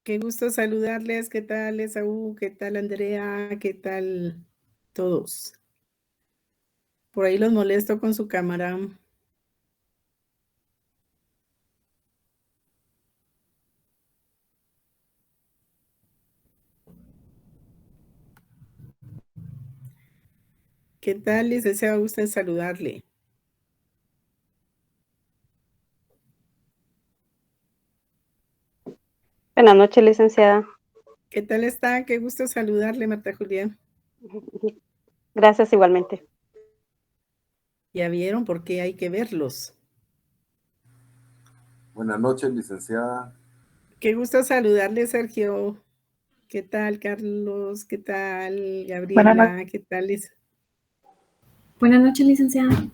Qué gusto saludarles. ¿Qué tal, Esaú? ¿Qué tal, Andrea? ¿Qué tal todos? Por ahí los molesto con su cámara. ¿Qué tal, licenciado? Gusto en saludarle. Buenas noches, licenciada. ¿Qué tal está? Qué gusto saludarle, Marta Julián. Gracias igualmente. Ya vieron por qué hay que verlos. Buenas noches, licenciada. Qué gusto saludarle, Sergio. ¿Qué tal, Carlos? ¿Qué tal, Buenas Gabriela? ¿Qué tal, Buenas noches, licenciada.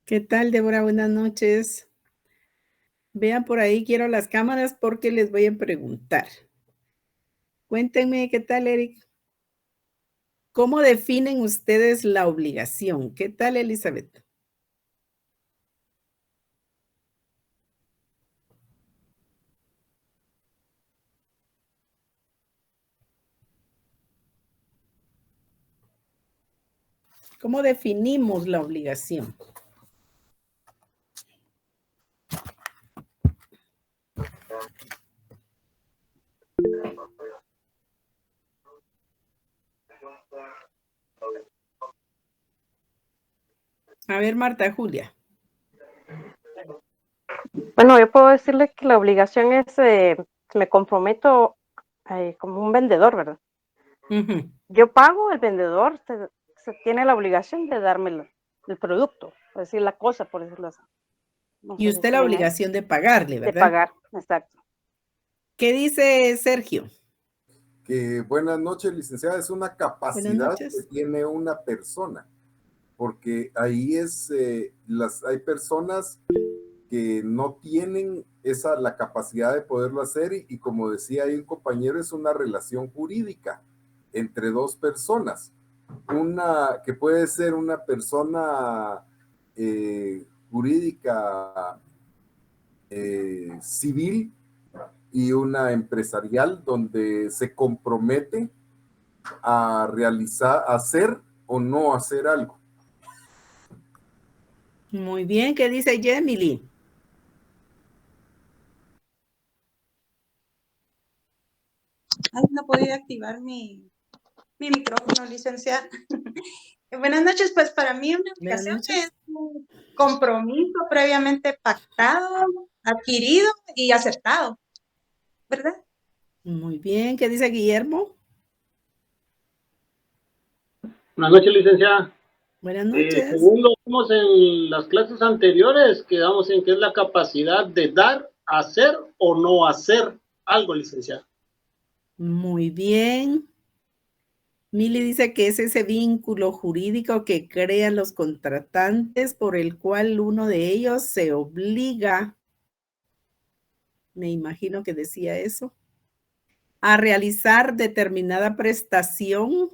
¿Qué tal, Débora? Buenas noches. Vean por ahí, quiero las cámaras porque les voy a preguntar. Cuéntenme, ¿qué tal, Eric? ¿Cómo definen ustedes la obligación? ¿Qué tal, Elizabeth? ¿Cómo definimos la obligación? A ver, Marta Julia. Bueno, yo puedo decirle que la obligación es, me comprometo como un vendedor, ¿verdad? Ujú. Yo pago, el vendedor se tiene la obligación de darme el producto, es decir, la cosa, por decirlo así. No Y sé si usted está la bien ahí. obligación de pagarle, De ¿verdad? pagar, exacto. ¿Qué dice Sergio? Que buenas noches, licenciada. Es una Buenas capacidad que noches. tiene una persona, porque ahí hay personas que no tienen la capacidad de poderlo hacer y como decía ahí un compañero, es una relación jurídica entre dos personas. Una que puede ser una persona jurídica civil y una empresarial donde se compromete a realizar, hacer o no hacer algo. Muy bien, ¿qué dice Jemily? Ay, no podía activar mi micrófono, licenciada. Buenas noches, pues para mí una Buenas obligación es noches. un compromiso previamente pactado, adquirido y aceptado, ¿verdad? Muy bien, ¿qué dice Guillermo? Buenas noches, licenciada. Buenas noches. Según lo vimos en las clases anteriores, quedamos en que es la capacidad de dar, hacer o no hacer algo, licenciada. Muy bien. Mili dice que es ese vínculo jurídico que crean los contratantes por el cual uno de ellos se obliga, me imagino que decía eso, a realizar determinada prestación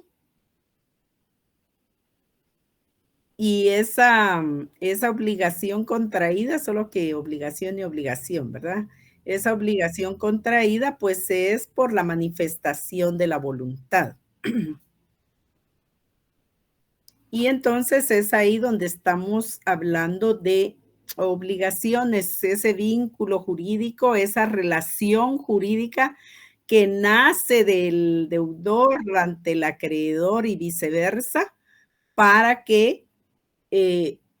y esa obligación contraída, solo que obligación y obligación, ¿verdad? Esa obligación contraída pues es por la manifestación de la voluntad. Y entonces es ahí donde estamos hablando de obligaciones, ese vínculo jurídico, esa relación jurídica que nace del deudor ante el acreedor y viceversa, para que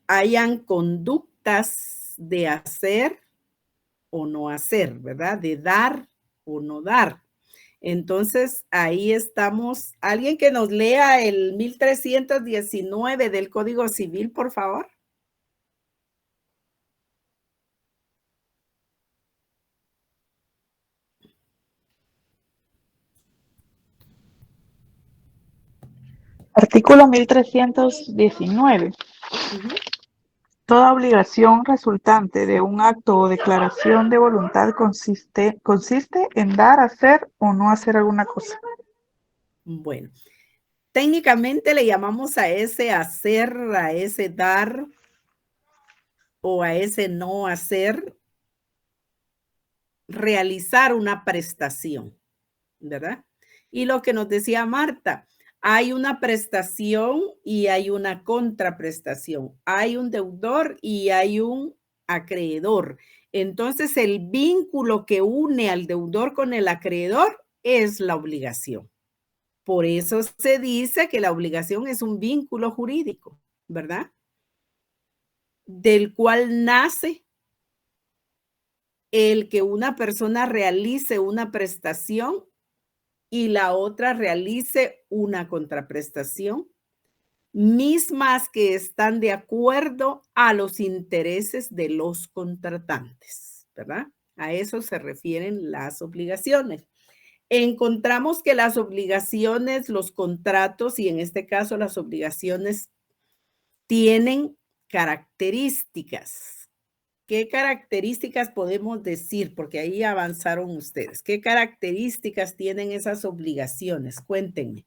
hayan conductas de hacer o no hacer, ¿verdad? De dar o no dar. Entonces, ahí estamos. ¿Alguien que nos lea el 1319 del Código Civil, por favor? Artículo 1319. Ujú. Toda obligación resultante de un acto o declaración de voluntad consiste en dar, hacer o no hacer alguna cosa. Bueno, técnicamente le llamamos a ese hacer, a ese dar o a ese no hacer, realizar una prestación. ¿verdad? Y lo que nos decía Marta, hay una prestación y hay una contraprestación. Hay un deudor y hay un acreedor. Entonces, el vínculo que une al deudor con el acreedor es la obligación. Por eso se dice que la obligación es un vínculo jurídico, ¿verdad? Del cual nace el que una persona realice una prestación y la otra realice una contraprestación, mismas que están de acuerdo a los intereses de los contratantes, ¿verdad? A eso se refieren las obligaciones. Encontramos que las obligaciones, los contratos y en este caso las obligaciones tienen características. ¿Qué características podemos decir? Porque ahí avanzaron ustedes. ¿Qué características tienen esas obligaciones? Cuéntenme.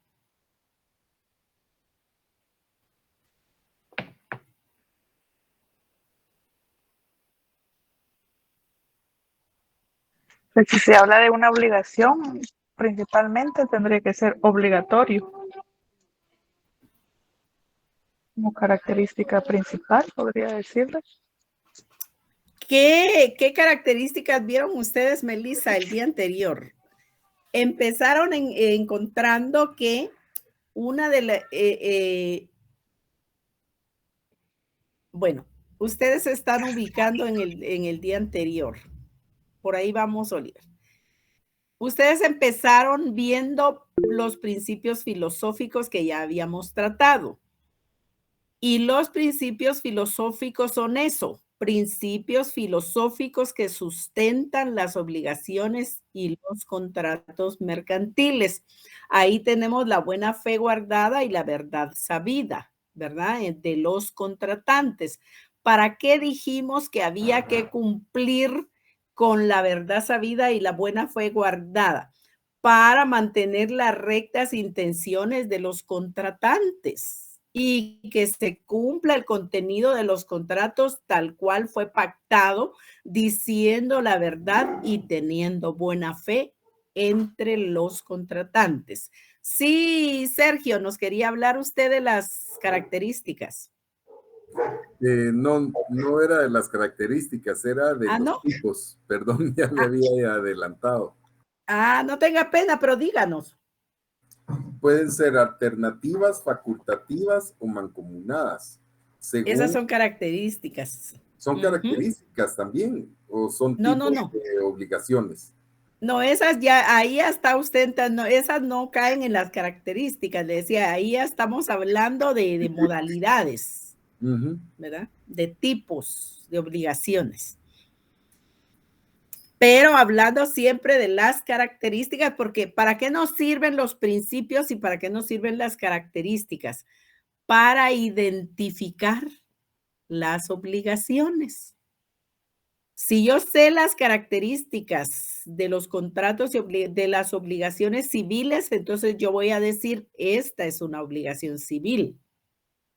Pues si se habla de una obligación, principalmente tendría que ser obligatorio. Como característica principal, podría decirle. ¿Qué características vieron ustedes, Melissa, el día anterior? Empezaron encontrando que una de las... bueno, ustedes se están ubicando en el día anterior. Por ahí vamos, Oliver. Ustedes empezaron viendo los principios filosóficos que ya habíamos tratado. Y los principios filosóficos son eso, principios filosóficos que sustentan las obligaciones y los contratos mercantiles. Ahí tenemos la buena fe guardada y la verdad sabida, ¿verdad? De los contratantes. ¿Para qué dijimos que había que cumplir con la verdad sabida y la buena fe guardada? Para mantener las rectas intenciones de los contratantes y que se cumpla el contenido de los contratos tal cual fue pactado, diciendo la verdad y teniendo buena fe entre los contratantes. Sí, Sergio, nos quería hablar usted de las características. No era de las características, era de los tipos. Perdón, ya le había adelantado. No tenga pena, pero díganos. Pueden ser alternativas, facultativas o mancomunadas. Esas son características. ¿Son características también o son tipos de obligaciones? No, esas ya, ahí ya está usted, no, esas no caen en las características, le decía, ahí ya estamos hablando de modalidades, ¿verdad? De tipos de obligaciones. Pero hablando siempre de las características, porque ¿para qué nos sirven los principios y para qué nos sirven las características? Para identificar las obligaciones. Si yo sé las características de los contratos y de las obligaciones civiles, entonces yo voy a decir, esta es una obligación civil.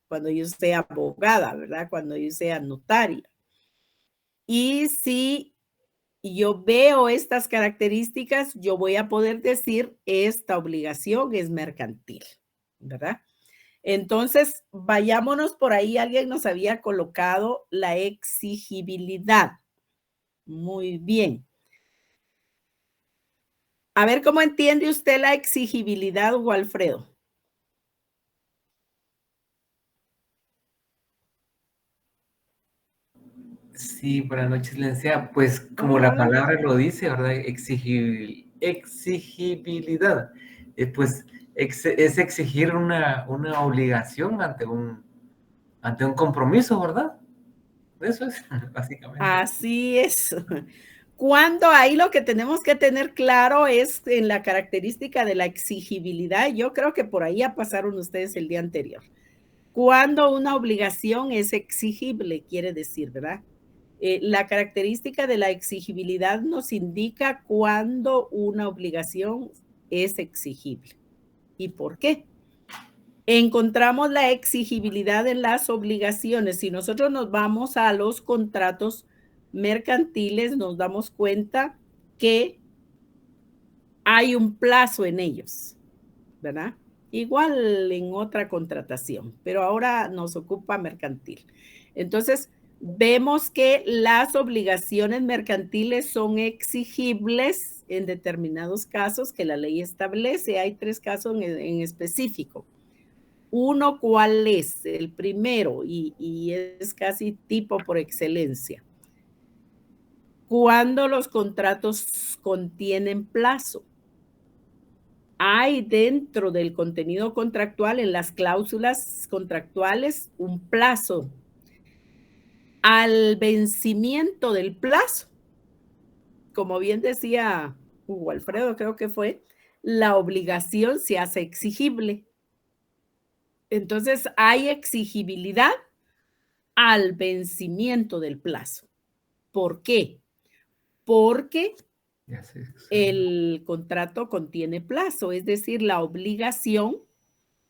Cuando yo sea abogada, ¿verdad? Cuando yo sea notaria. Y si yo veo estas características, yo voy a poder decir, esta obligación es mercantil, ¿verdad? Entonces, vayámonos por ahí. Alguien nos había colocado la exigibilidad. Muy bien. A ver, ¿cómo entiende usted la exigibilidad, Hugo Alfredo? Sí, buenas noches, licenciada. Pues como la palabra lo dice, ¿verdad? Exigibilidad. Pues es exigir una obligación ante un compromiso, ¿verdad? Eso es, básicamente. Así es. Cuando ahí lo que tenemos que tener claro es en la característica de la exigibilidad. Yo creo que por ahí ya pasaron ustedes el día anterior. Cuando una obligación es exigible, quiere decir, ¿verdad? La característica de la exigibilidad nos indica cuando una obligación es exigible. ¿Y por qué? Encontramos la exigibilidad en las obligaciones. Si nosotros nos vamos a los contratos mercantiles, nos damos cuenta que hay un plazo en ellos, ¿verdad? Igual en otra contratación, pero ahora nos ocupa mercantil. Entonces, vemos que las obligaciones mercantiles son exigibles en determinados casos que la ley establece. Hay 3 casos en específico. Uno, ¿cuál es? El primero, y es casi tipo por excelencia. Cuando los contratos contienen plazo. Hay dentro del contenido contractual, en las cláusulas contractuales, un plazo. Al vencimiento del plazo, como bien decía Hugo Alfredo, creo que fue, la obligación se hace exigible. Entonces, hay exigibilidad al vencimiento del plazo. ¿Por qué? Porque el contrato contiene plazo, es decir, la obligación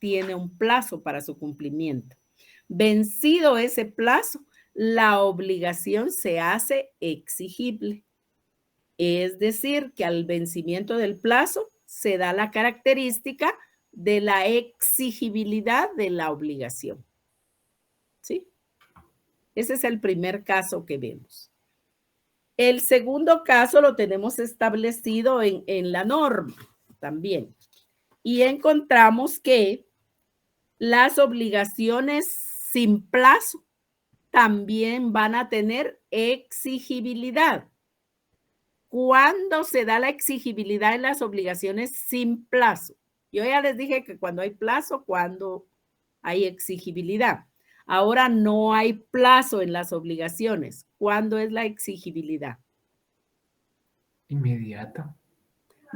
tiene un plazo para su cumplimiento. Vencido ese plazo, la obligación se hace exigible. Es decir, que al vencimiento del plazo se da la característica de la exigibilidad de la obligación. ¿Sí? Ese es el primer caso que vemos. El segundo caso lo tenemos establecido en la norma también. Y encontramos que las obligaciones sin plazo también van a tener exigibilidad. ¿Cuándo se da la exigibilidad en las obligaciones sin plazo? Yo ya les dije que cuando hay plazo, cuando hay exigibilidad. Ahora no hay plazo en las obligaciones. ¿Cuándo es la exigibilidad? Inmediata.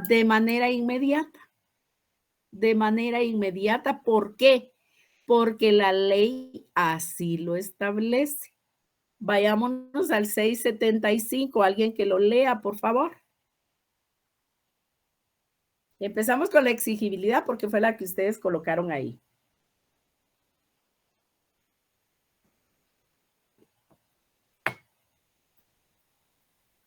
De manera inmediata. De manera inmediata. ¿Por qué? Porque la ley así lo establece. Vayámonos al 675. Alguien que lo lea, por favor. Empezamos con la exigibilidad porque fue la que ustedes colocaron ahí.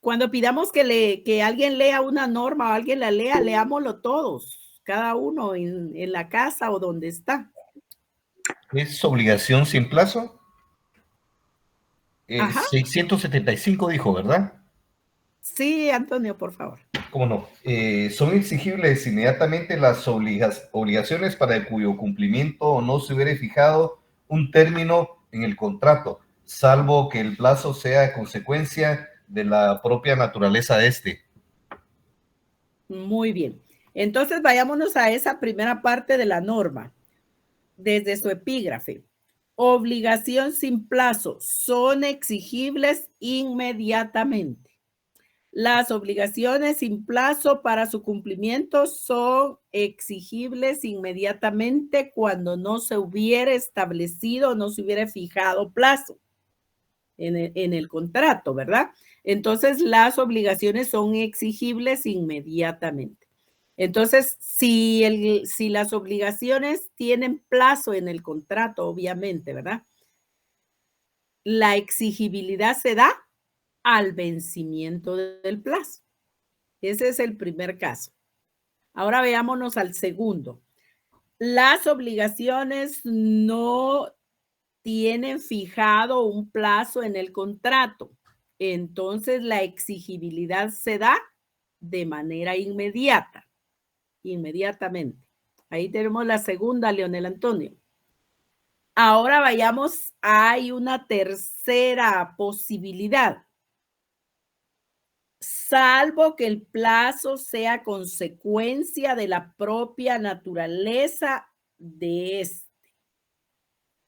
Cuando pidamos que alguien lea una norma o alguien la lea, leámoslo todos, cada uno en la casa o donde está. ¿Es obligación sin plazo? Ajá. 675 dijo, ¿verdad? Sí, Antonio, por favor. ¿Cómo no? Son exigibles inmediatamente las obligaciones para cuyo cumplimiento no se hubiera fijado un término en el contrato, salvo que el plazo sea consecuencia de la propia naturaleza de este. Muy bien. Entonces vayámonos a esa primera parte de la norma, desde su epígrafe. Obligación sin plazo, son exigibles inmediatamente. Las obligaciones sin plazo para su cumplimiento son exigibles inmediatamente cuando no se hubiera establecido, no se hubiera fijado plazo en el contrato, ¿verdad? Entonces, las obligaciones son exigibles inmediatamente. Entonces, si las obligaciones tienen plazo en el contrato, obviamente, ¿verdad? La exigibilidad se da al vencimiento del plazo. Ese es el primer caso. Ahora veámonos al segundo. Las obligaciones no tienen fijado un plazo en el contrato. Entonces, la exigibilidad se da de manera inmediata, inmediatamente. Ahí tenemos la segunda, Leonel Antonio. Ahora vayamos, hay una tercera posibilidad. Salvo que el plazo sea consecuencia de la propia naturaleza de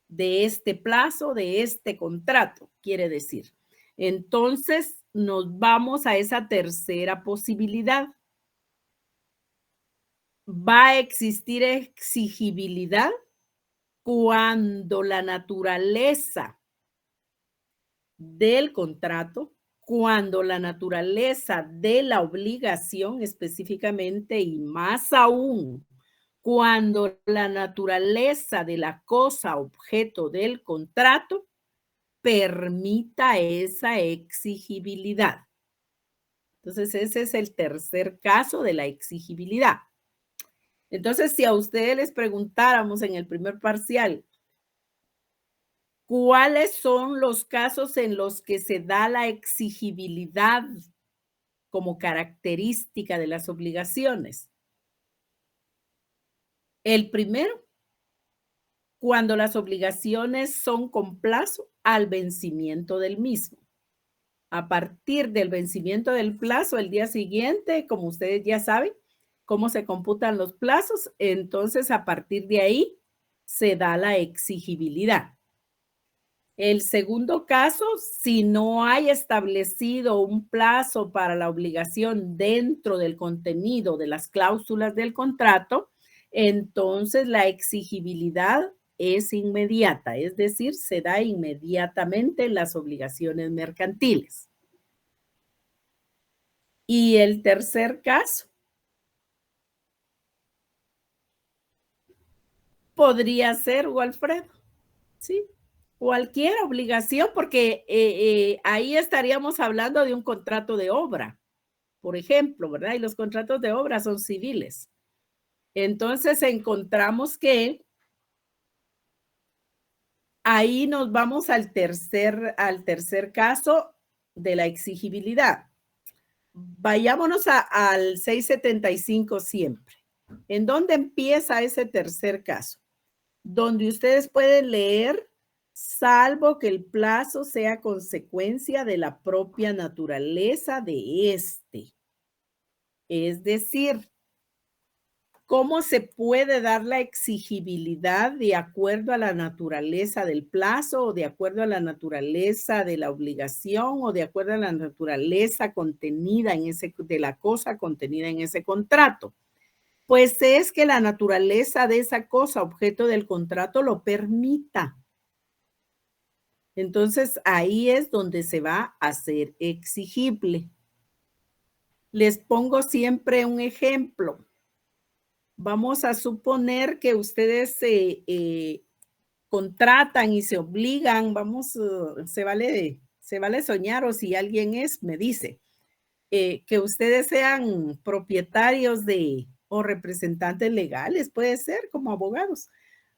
este plazo, de este contrato, quiere decir. Entonces, nos vamos a esa tercera posibilidad. Va a existir exigibilidad cuando la naturaleza del contrato, cuando la naturaleza de la obligación específicamente y más aún cuando la naturaleza de la cosa objeto del contrato permita esa exigibilidad. Entonces, ese es el tercer caso de la exigibilidad. Entonces, si a ustedes les preguntáramos en el primer parcial, ¿cuáles son los casos en los que se da la exigibilidad como característica de las obligaciones? El primero, cuando las obligaciones son con plazo al vencimiento del mismo. A partir del vencimiento del plazo, el día siguiente, como ustedes ya saben, cómo se computan los plazos, entonces a partir de ahí se da la exigibilidad. El segundo caso, si no hay establecido un plazo para la obligación dentro del contenido de las cláusulas del contrato, entonces la exigibilidad es inmediata, es decir, se da inmediatamente en las obligaciones mercantiles. Y el tercer caso podría ser, Walfredo, ¿sí? Cualquier obligación, porque ahí estaríamos hablando de un contrato de obra, por ejemplo, ¿verdad? Y los contratos de obra son civiles. Entonces encontramos que ahí nos vamos al tercer caso de la exigibilidad. Vayámonos al 675 siempre. ¿En dónde empieza ese tercer caso? Donde ustedes pueden leer, salvo que el plazo sea consecuencia de la propia naturaleza de este. Es decir, ¿cómo se puede dar la exigibilidad de acuerdo a la naturaleza del plazo o de acuerdo a la naturaleza de la obligación o de acuerdo a la naturaleza contenida en de la cosa contenida en ese contrato? Pues es que la naturaleza de esa cosa, objeto del contrato, lo permita. Entonces, ahí es donde se va a hacer exigible. Les pongo siempre un ejemplo. Vamos a suponer que ustedes se contratan y se obligan, se vale soñar, o si alguien me dice, que ustedes sean propietarios o representantes legales, puede ser como abogados,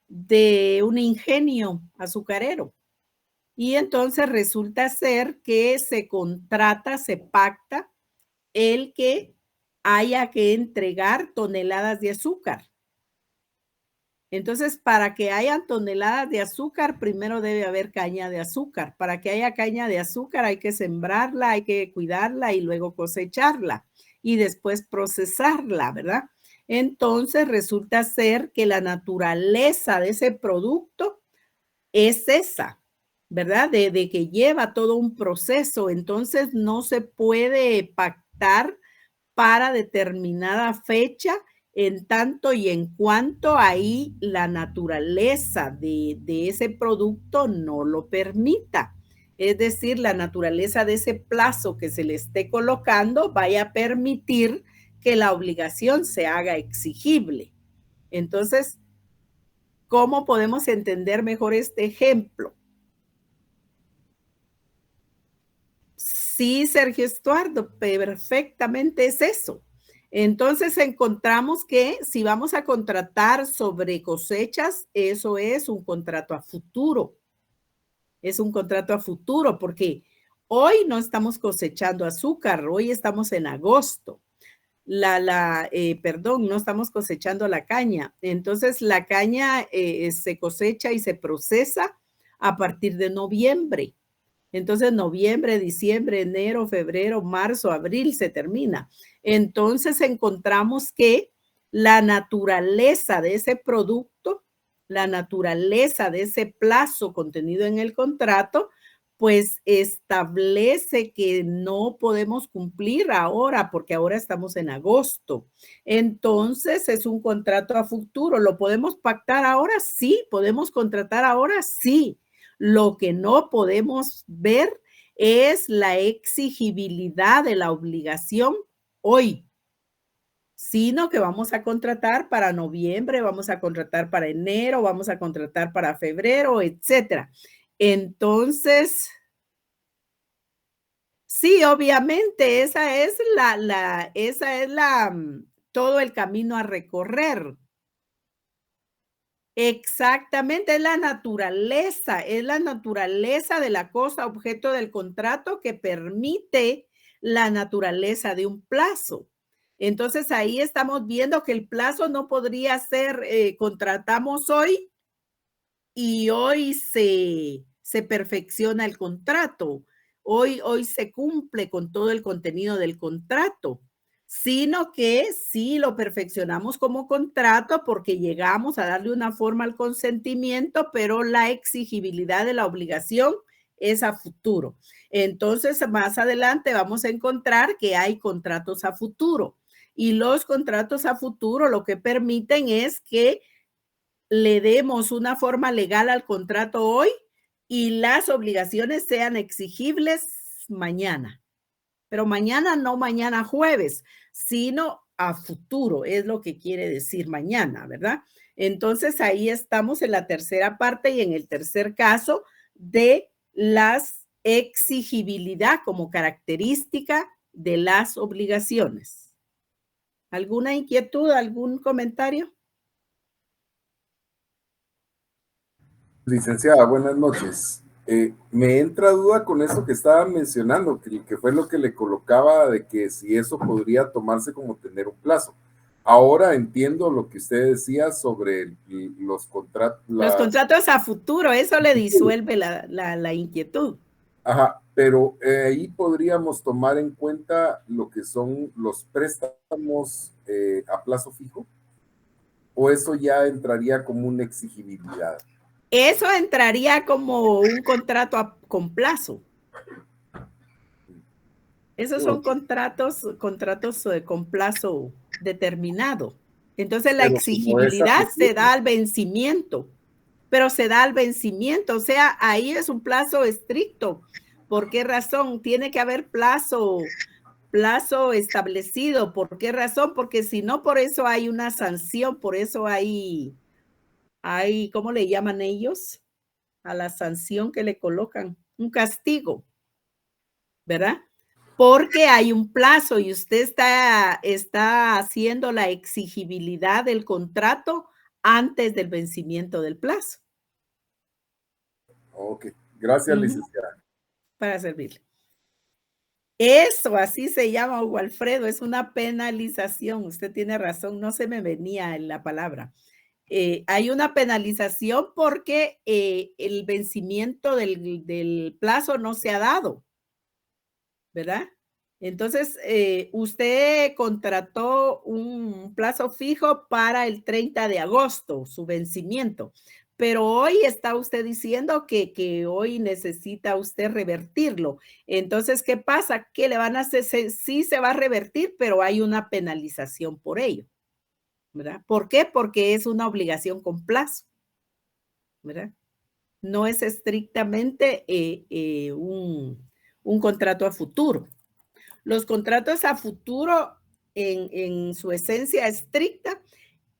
de un ingenio azucarero. Y entonces resulta ser que se contrata, se pacta el que haya que entregar toneladas de azúcar. Entonces, para que haya toneladas de azúcar, primero debe haber caña de azúcar. Para que haya caña de azúcar hay que sembrarla, hay que cuidarla y luego cosecharla y después procesarla, ¿verdad? Entonces, resulta ser que la naturaleza de ese producto es esa, ¿verdad? De que lleva todo un proceso. Entonces, no se puede pactar para determinada fecha en tanto y en cuanto ahí la naturaleza de ese producto no lo permita. Es decir, la naturaleza de ese plazo que se le esté colocando vaya a permitir que la obligación se haga exigible. Entonces, ¿cómo podemos entender mejor este ejemplo? Sí, Sergio Estuardo, perfectamente es eso. Entonces encontramos que si vamos a contratar sobre cosechas, eso es un contrato a futuro. Es un contrato a futuro porque hoy no estamos cosechando azúcar, hoy estamos en agosto. No estamos cosechando la caña. Entonces la caña se cosecha y se procesa a partir de noviembre. Entonces, noviembre, diciembre, enero, febrero, marzo, abril se termina. Entonces, encontramos que la naturaleza de ese producto, la naturaleza de ese plazo contenido en el contrato, pues establece que no podemos cumplir ahora porque ahora estamos en agosto. Entonces, es un contrato a futuro. ¿Lo podemos pactar ahora? Sí. ¿Podemos contratar ahora? Sí. Lo que no podemos ver es la exigibilidad de la obligación hoy, sino que vamos a contratar para noviembre, vamos a contratar para enero, vamos a contratar para febrero, etcétera. Entonces, Sí, obviamente, esa es todo el camino a recorrer. Exactamente, es la naturaleza de la cosa objeto del contrato que permite la naturaleza de un plazo. Entonces, ahí estamos viendo que el plazo no podría ser, contratamos hoy y hoy se perfecciona el contrato. Hoy se cumple con todo el contenido del contrato, sino que sí lo perfeccionamos como contrato porque llegamos a darle una forma al consentimiento, pero la exigibilidad de la obligación es a futuro. Entonces, más adelante vamos a encontrar que hay contratos a futuro y los contratos a futuro lo que permiten es que le demos una forma legal al contrato hoy y las obligaciones sean exigibles mañana. Pero mañana no mañana jueves, sino a futuro, es lo que quiere decir mañana, ¿verdad? Entonces ahí estamos en la tercera parte y en el tercer caso de las exigibilidad como característica de las obligaciones. ¿Alguna inquietud, algún comentario? Licenciada, buenas noches. Me entra duda con eso que estaba mencionando, que fue lo que le colocaba de que si eso podría tomarse como tener un plazo. Ahora entiendo lo que usted decía sobre los contratos. Los contratos a futuro, eso le disuelve la inquietud. Ajá, pero ahí podríamos tomar en cuenta lo que son los préstamos a plazo fijo, o eso ya entraría como una exigibilidad. Eso entraría como un contrato con plazo. Esos son contratos con plazo determinado. Entonces la exigibilidad se da al vencimiento, pero se da al vencimiento. O sea, ahí es un plazo estricto. ¿Por qué razón? Tiene que haber plazo establecido. ¿Por qué razón? Porque si no, por eso hay una sanción, por eso hay, ¿cómo le llaman ellos? A la sanción que le colocan, un castigo, ¿verdad? Porque hay un plazo y usted está haciendo la exigibilidad del contrato antes del vencimiento del plazo. Ok, gracias, licenciada. Para servirle. Eso, así se llama, Hugo Alfredo, es una penalización. Usted tiene razón, no se me venía en la palabra. Hay una penalización porque el vencimiento del plazo no se ha dado, ¿verdad? Entonces, usted contrató un plazo fijo para el 30 de agosto, su vencimiento, pero hoy está usted diciendo que hoy necesita usted revertirlo. Entonces, ¿qué pasa? ¿Qué le van a hacer? Sí se va a revertir, pero hay una penalización por ello, ¿verdad? ¿Por qué? Porque es una obligación con plazo, ¿verdad? No es estrictamente un contrato a futuro. Los contratos a futuro, en su esencia estricta,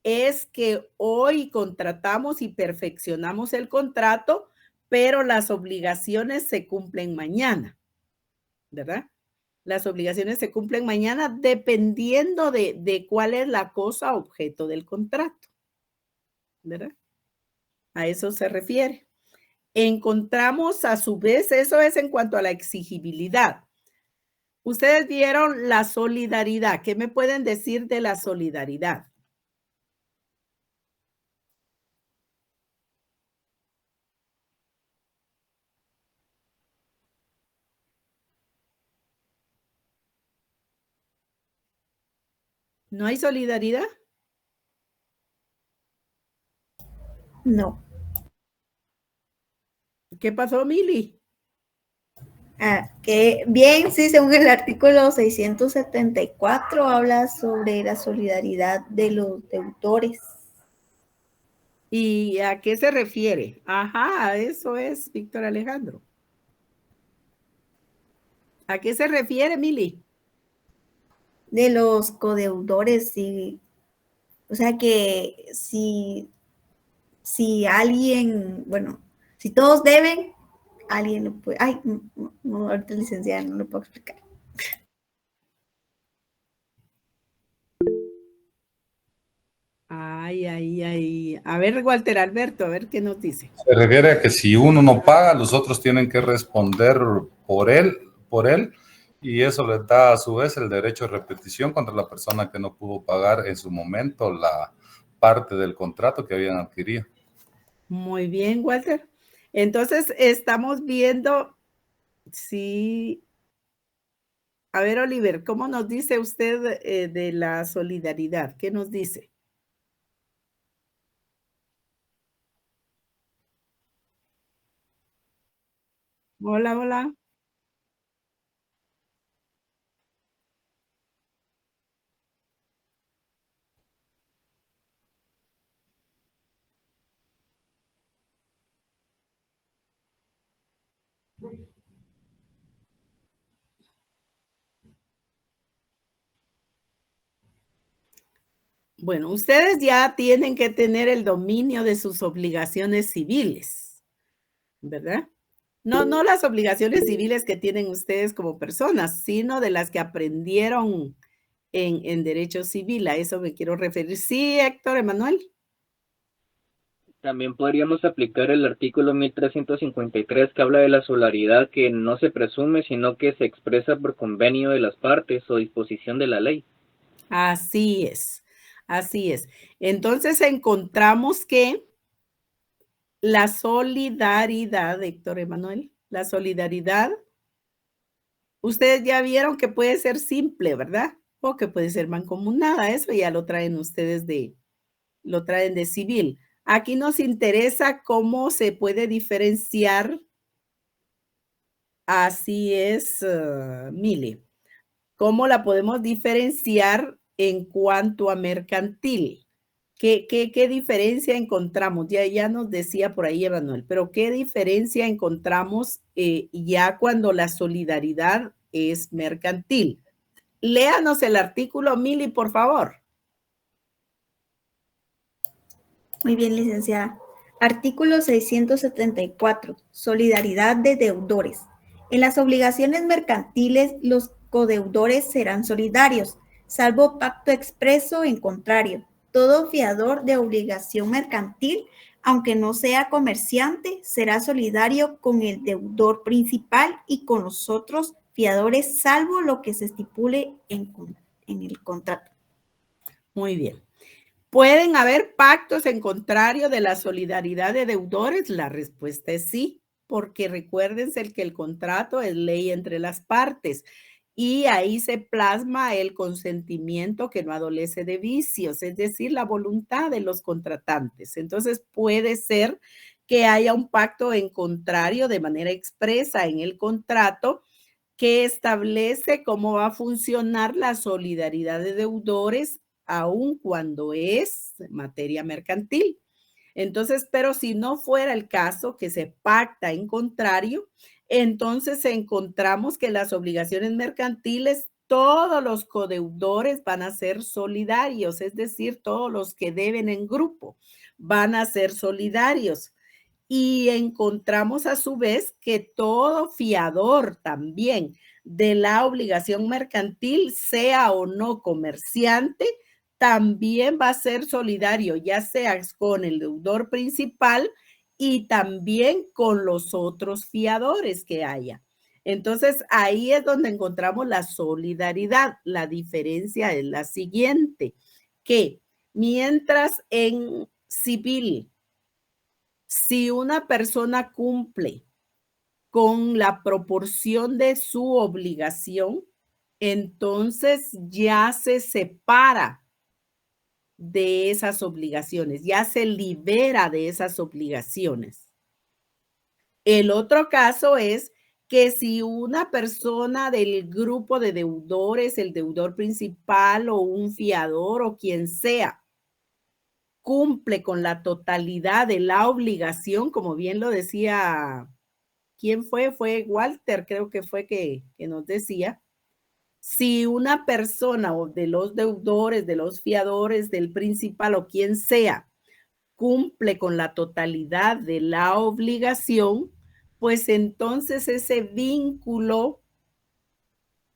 es que hoy contratamos y perfeccionamos el contrato, pero las obligaciones se cumplen mañana, ¿verdad? Las obligaciones se cumplen mañana dependiendo de cuál es la cosa objeto del contrato, ¿verdad? A eso se refiere. Encontramos a su vez, eso es en cuanto a la exigibilidad. Ustedes vieron la solidaridad. ¿Qué me pueden decir de la solidaridad? ¿No hay solidaridad? No. ¿Qué pasó, Mili? Que bien, sí, según el artículo 674 habla sobre la solidaridad de los deudores. ¿Y a qué se refiere? Ajá, eso es, Víctor Alejandro. ¿A qué se refiere, Mili? De los codeudores, sí. O sea que si alguien, bueno, si todos deben, alguien lo puede. Ay, no, ahorita licenciada no lo puedo explicar. Ay. A ver, Walter Alberto, a ver qué nos dice. Se refiere a que si uno no paga, los otros tienen que responder por él, y eso les da a su vez el derecho de repetición contra la persona que no pudo pagar en su momento la parte del contrato que habían adquirido. Muy bien, Walter. Entonces, estamos viendo si... A ver, Oliver, ¿cómo nos dice usted de la solidaridad? ¿Qué nos dice? Hola. Bueno, ustedes ya tienen que tener el dominio de sus obligaciones civiles, ¿verdad? No las obligaciones civiles que tienen ustedes como personas, sino de las que aprendieron en derecho civil. A eso me quiero referir. Sí, Héctor Emanuel. También podríamos aplicar el artículo 1353 que habla de la solidaridad, que no se presume, sino que se expresa por convenio de las partes o disposición de la ley. Así es. Entonces encontramos que la solidaridad, Héctor Emanuel, la solidaridad, ustedes ya vieron que puede ser simple, ¿verdad? O que puede ser mancomunada. Eso ya lo traen ustedes lo traen de civil. Aquí nos interesa cómo se puede diferenciar. Así es, Mili. ¿Cómo la podemos diferenciar en cuanto a mercantil? ¿Qué diferencia encontramos? Ya nos decía por ahí Emanuel, pero ¿qué diferencia encontramos ya cuando la solidaridad es mercantil? Léanos el artículo, Mili, por favor. Muy bien, licenciada. Artículo 674. Solidaridad de deudores. En las obligaciones mercantiles, los codeudores serán solidarios, salvo pacto expreso en contrario. Todo fiador de obligación mercantil, aunque no sea comerciante, será solidario con el deudor principal y con los otros fiadores, salvo lo que se estipule en el contrato. Muy bien. ¿Pueden haber pactos en contrario de la solidaridad de deudores? La respuesta es sí, porque recuérdense que el contrato es ley entre las partes y ahí se plasma el consentimiento que no adolece de vicios, es decir, la voluntad de los contratantes. Entonces puede ser que haya un pacto en contrario de manera expresa en el contrato que establece cómo va a funcionar la solidaridad de deudores aun cuando es materia mercantil. Entonces, pero si no fuera el caso que se pacta en contrario, entonces encontramos que las obligaciones mercantiles, todos los codeudores van a ser solidarios, es decir, todos los que deben en grupo van a ser solidarios. Y encontramos a su vez que todo fiador también de la obligación mercantil, sea o no comerciante, también va a ser solidario, ya sea con el deudor principal y también con los otros fiadores que haya. Entonces, ahí es donde encontramos la solidaridad. La diferencia es la siguiente, que mientras en civil, si una persona cumple con la proporción de su obligación, entonces ya se separa de esas obligaciones, ya se libera de esas obligaciones. El otro caso es que si una persona del grupo de deudores, el deudor principal o un fiador o quien sea, cumple con la totalidad de la obligación, como bien lo decía, ¿quién fue? Fue Walter, creo que fue que nos decía. Si una persona o de los deudores, de los fiadores, del principal o quien sea, cumple con la totalidad de la obligación, pues entonces ese vínculo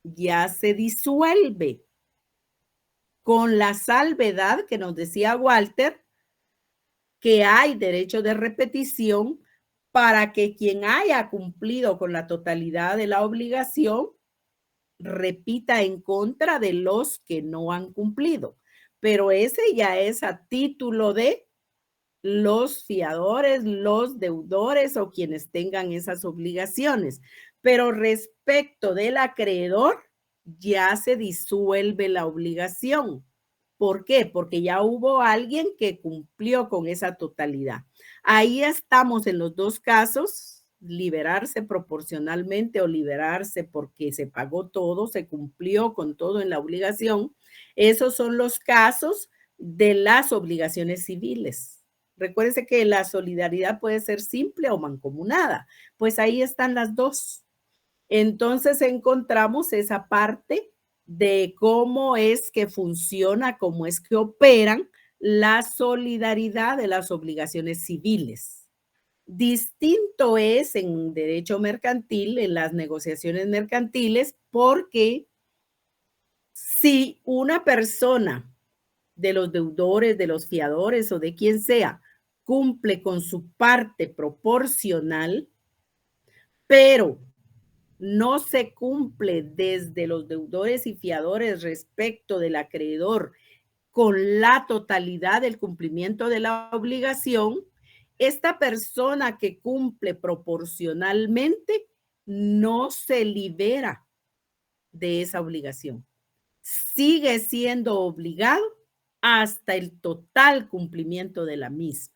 ya se disuelve con la salvedad que nos decía Walter, que hay derecho de repetición para que quien haya cumplido con la totalidad de la obligación repita en contra de los que no han cumplido. Pero ese ya es a título de los fiadores, los deudores o quienes tengan esas obligaciones. Pero respecto del acreedor, ya se disuelve la obligación. ¿Por qué? Porque ya hubo alguien que cumplió con esa totalidad. Ahí estamos en los dos casos, liberarse proporcionalmente o liberarse porque se pagó todo, se cumplió con todo en la obligación. Esos son los casos de las obligaciones civiles. Recuérdense que la solidaridad puede ser simple o mancomunada. Pues ahí están las dos. Entonces encontramos esa parte de cómo es que funciona, cómo es que operan la solidaridad de las obligaciones civiles. Distinto es en derecho mercantil, en las negociaciones mercantiles, porque si una persona de los deudores, de los fiadores o de quien sea, cumple con su parte proporcional, pero no se cumple desde los deudores y fiadores respecto del acreedor con la totalidad del cumplimiento de la obligación, esta persona que cumple proporcionalmente no se libera de esa obligación. Sigue siendo obligado hasta el total cumplimiento de la misma.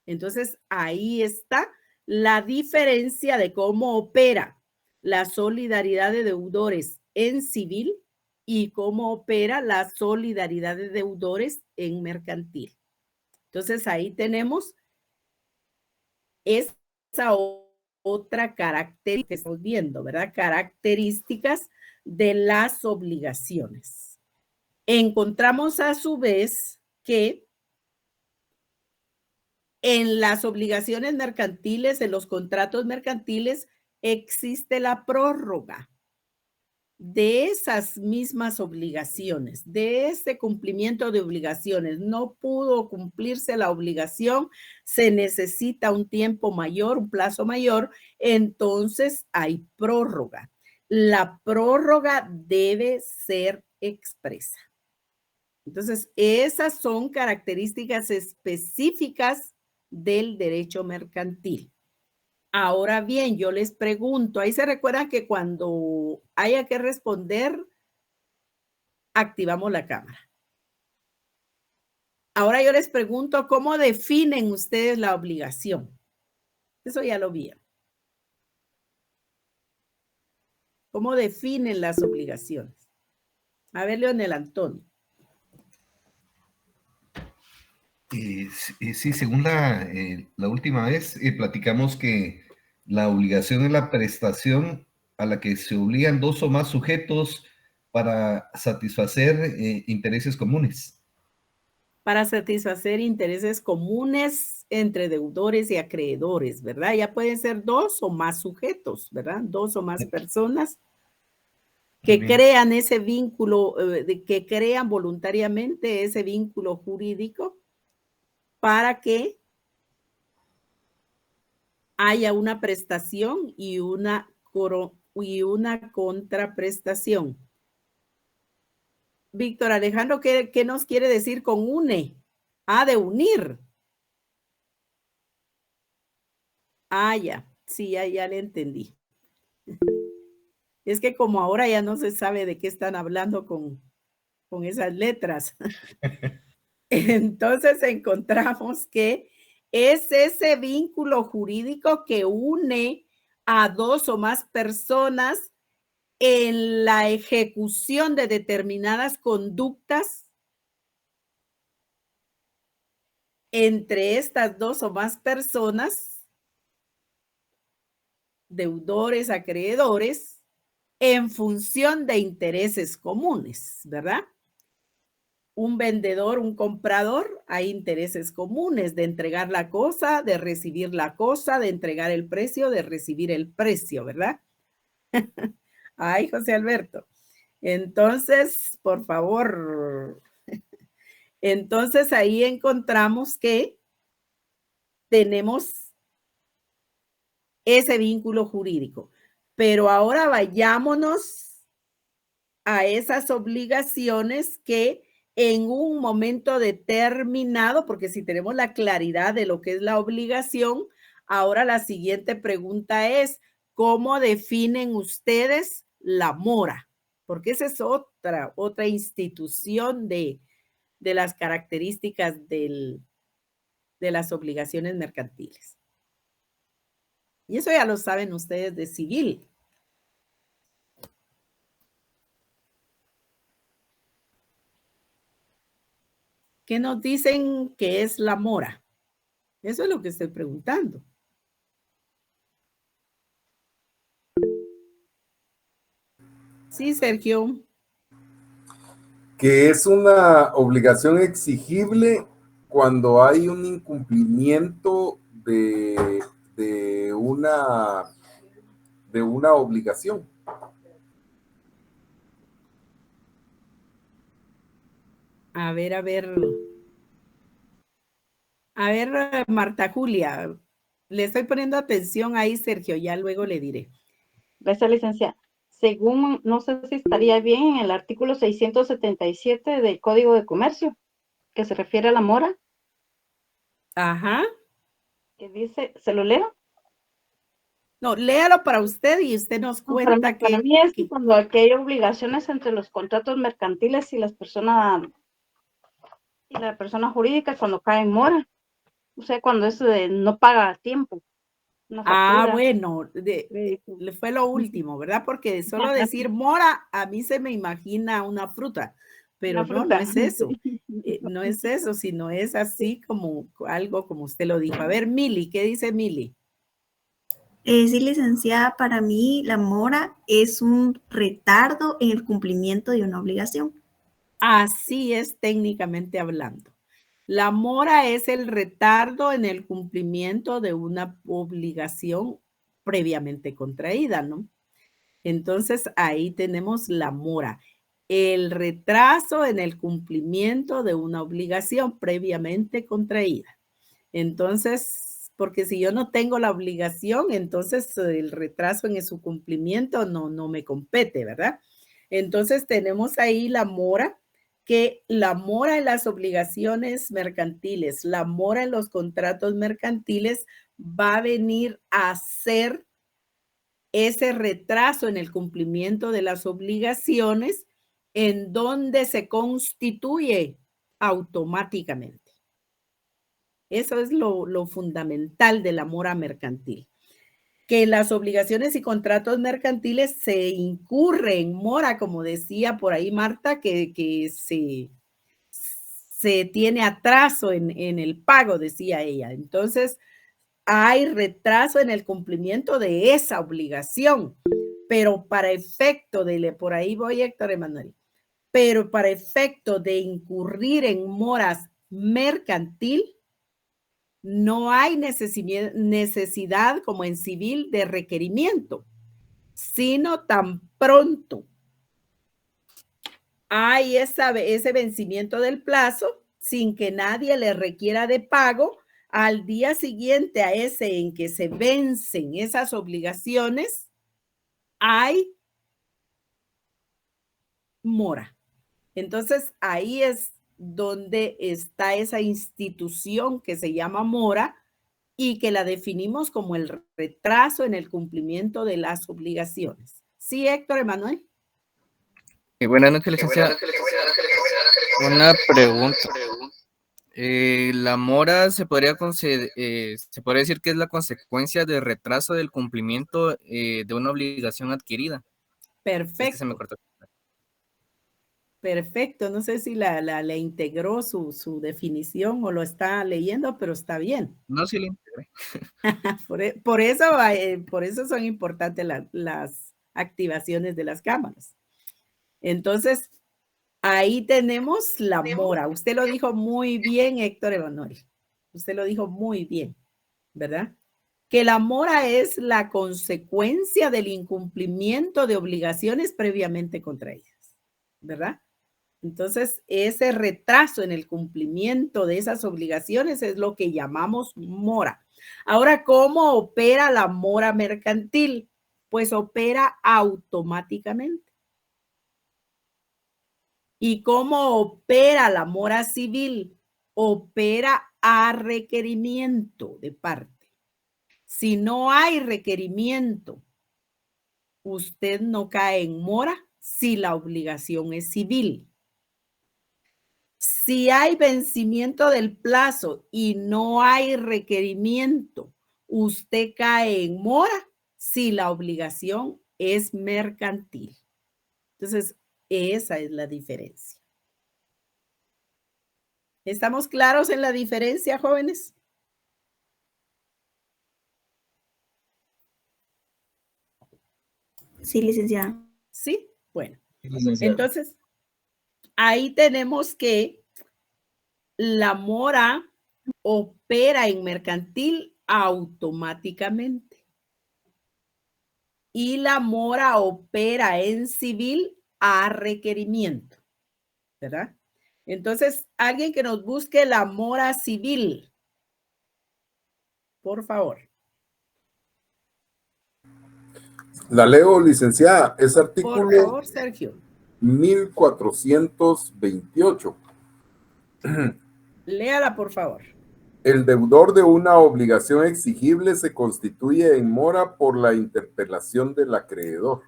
Entonces, ahí está la diferencia de cómo opera la solidaridad de deudores en civil y cómo opera la solidaridad de deudores en mercantil. Entonces, ahí tenemos esa otra característica que estamos viendo, ¿verdad? Características de las obligaciones. Encontramos a su vez que en las obligaciones mercantiles, en los contratos mercantiles, existe la prórroga de esas mismas obligaciones, de ese cumplimiento de obligaciones. No pudo cumplirse la obligación, se necesita un tiempo mayor, un plazo mayor, entonces hay prórroga. La prórroga debe ser expresa. Entonces, esas son características específicas del derecho mercantil. Ahora bien, yo les pregunto, ahí se recuerdan que cuando haya que responder, activamos la cámara. Ahora yo les pregunto, ¿cómo definen ustedes la obligación? Eso ya lo vieron. ¿Cómo definen las obligaciones? A ver, Leonel Antonio. Sí, según la última vez platicamos que la obligación es la prestación a la que se obligan dos o más sujetos para satisfacer intereses comunes. Para satisfacer intereses comunes entre deudores y acreedores, ¿verdad? Ya pueden ser dos o más sujetos, ¿verdad? Dos o más personas que crean ese vínculo, que crean voluntariamente ese vínculo jurídico para que haya una prestación y una contraprestación. Víctor Alejandro, ¿qué nos quiere decir con une? Ah, de unir. Ah, ya. Sí, ya le entendí. Es que como ahora ya no se sabe de qué están hablando con esas letras. Entonces encontramos que es ese vínculo jurídico que une a dos o más personas en la ejecución de determinadas conductas entre estas dos o más personas, deudores, acreedores, en función de intereses comunes, ¿verdad? un vendedor, un comprador, hay intereses comunes de entregar la cosa, de recibir la cosa, de entregar el precio, de recibir el precio, ¿verdad? Ay, José Alberto. Entonces, por favor. Entonces ahí encontramos que tenemos ese vínculo jurídico. Pero ahora vayámonos a esas obligaciones que en un momento determinado, porque si tenemos la claridad de lo que es la obligación, ahora la siguiente pregunta es, ¿cómo definen ustedes la mora? Porque esa es otra institución de las características de las obligaciones mercantiles. Y eso ya lo saben ustedes de civil. ¿Qué nos dicen que es la mora? Eso es lo que estoy preguntando. Sí, Sergio. Que es una obligación exigible cuando hay un incumplimiento de una obligación. A ver, Marta Julia, le estoy poniendo atención ahí, Sergio, ya luego le diré. Gracias, licenciada. Según, no sé si estaría bien en el artículo 677 del Código de Comercio, que se refiere a la mora. Ajá. Que dice, ¿se lo leo? No, léalo para usted y usted nos cuenta para mí es cuando aquí hay obligaciones entre los contratos mercantiles y la persona jurídica cuando cae en mora. O sea, cuando es no paga a tiempo. Bueno, fue lo último, ¿verdad? Porque solo decir mora, a mí se me imagina una fruta, pero no es eso. No es eso, sino es así como algo como usted lo dijo. A ver, Mili, ¿qué dice Mili? Sí, licenciada, para mí la mora es un retardo en el cumplimiento de una obligación. Así es técnicamente hablando. La mora es el retardo en el cumplimiento de una obligación previamente contraída, ¿no? Entonces, ahí tenemos la mora, el retraso en el cumplimiento de una obligación previamente contraída. Entonces, porque si yo no tengo la obligación, entonces el retraso en su cumplimiento no me compete, ¿verdad? Entonces, tenemos ahí la mora, que la mora en las obligaciones mercantiles, la mora en los contratos mercantiles va a venir a ser ese retraso en el cumplimiento de las obligaciones en donde se constituye automáticamente. Eso es lo fundamental de la mora mercantil. Que las obligaciones y contratos mercantiles se incurre en mora, como decía por ahí Marta, que se tiene atraso en el pago, decía ella. Entonces, hay retraso en el cumplimiento de esa obligación, pero para efecto por ahí voy, Héctor Emanuel, pero para efecto de incurrir en moras mercantil, no hay necesidad como en civil de requerimiento, sino tan pronto hay ese vencimiento del plazo sin que nadie le requiera de pago. Al día siguiente a ese en que se vencen esas obligaciones, hay mora. Entonces, ahí es donde está esa institución que se llama mora y que la definimos como el retraso en el cumplimiento de las obligaciones. Sí, Héctor Emanuel. Buenas noches, licenciada. Una pregunta. La mora se podría decir que es la consecuencia del retraso del cumplimiento de una obligación adquirida. Perfecto. Es que se me cortó. Perfecto. No sé si le integró su definición o lo está leyendo, pero está bien. No, sí le integré. por eso son importantes las activaciones de las cámaras. Entonces, Ahí tenemos la mora. Usted lo dijo muy bien, Héctor Emanuel. Usted lo dijo muy bien, ¿verdad? Que la mora es la consecuencia del incumplimiento de obligaciones previamente contraídas, ¿verdad? Entonces, ese retraso en el cumplimiento de esas obligaciones es lo que llamamos mora. Ahora, ¿cómo opera la mora mercantil? Pues opera automáticamente. ¿Y cómo opera la mora civil? Opera a requerimiento de parte. Si no hay requerimiento, usted no cae en mora si la obligación es civil. Si hay vencimiento del plazo y no hay requerimiento, usted cae en mora si la obligación es mercantil. Entonces, esa es la diferencia. ¿Estamos claros en la diferencia, jóvenes? Sí, licenciada. Sí, bueno. Entonces, ahí tenemos que la mora opera en mercantil automáticamente y la mora opera en civil a requerimiento, ¿verdad? Entonces, alguien que nos busque la mora civil, por favor. La leo, licenciada. Es artículo Por favor, Sergio. 1428. Léala, por favor. El deudor de una obligación exigible se constituye en mora por la interpelación del acreedor.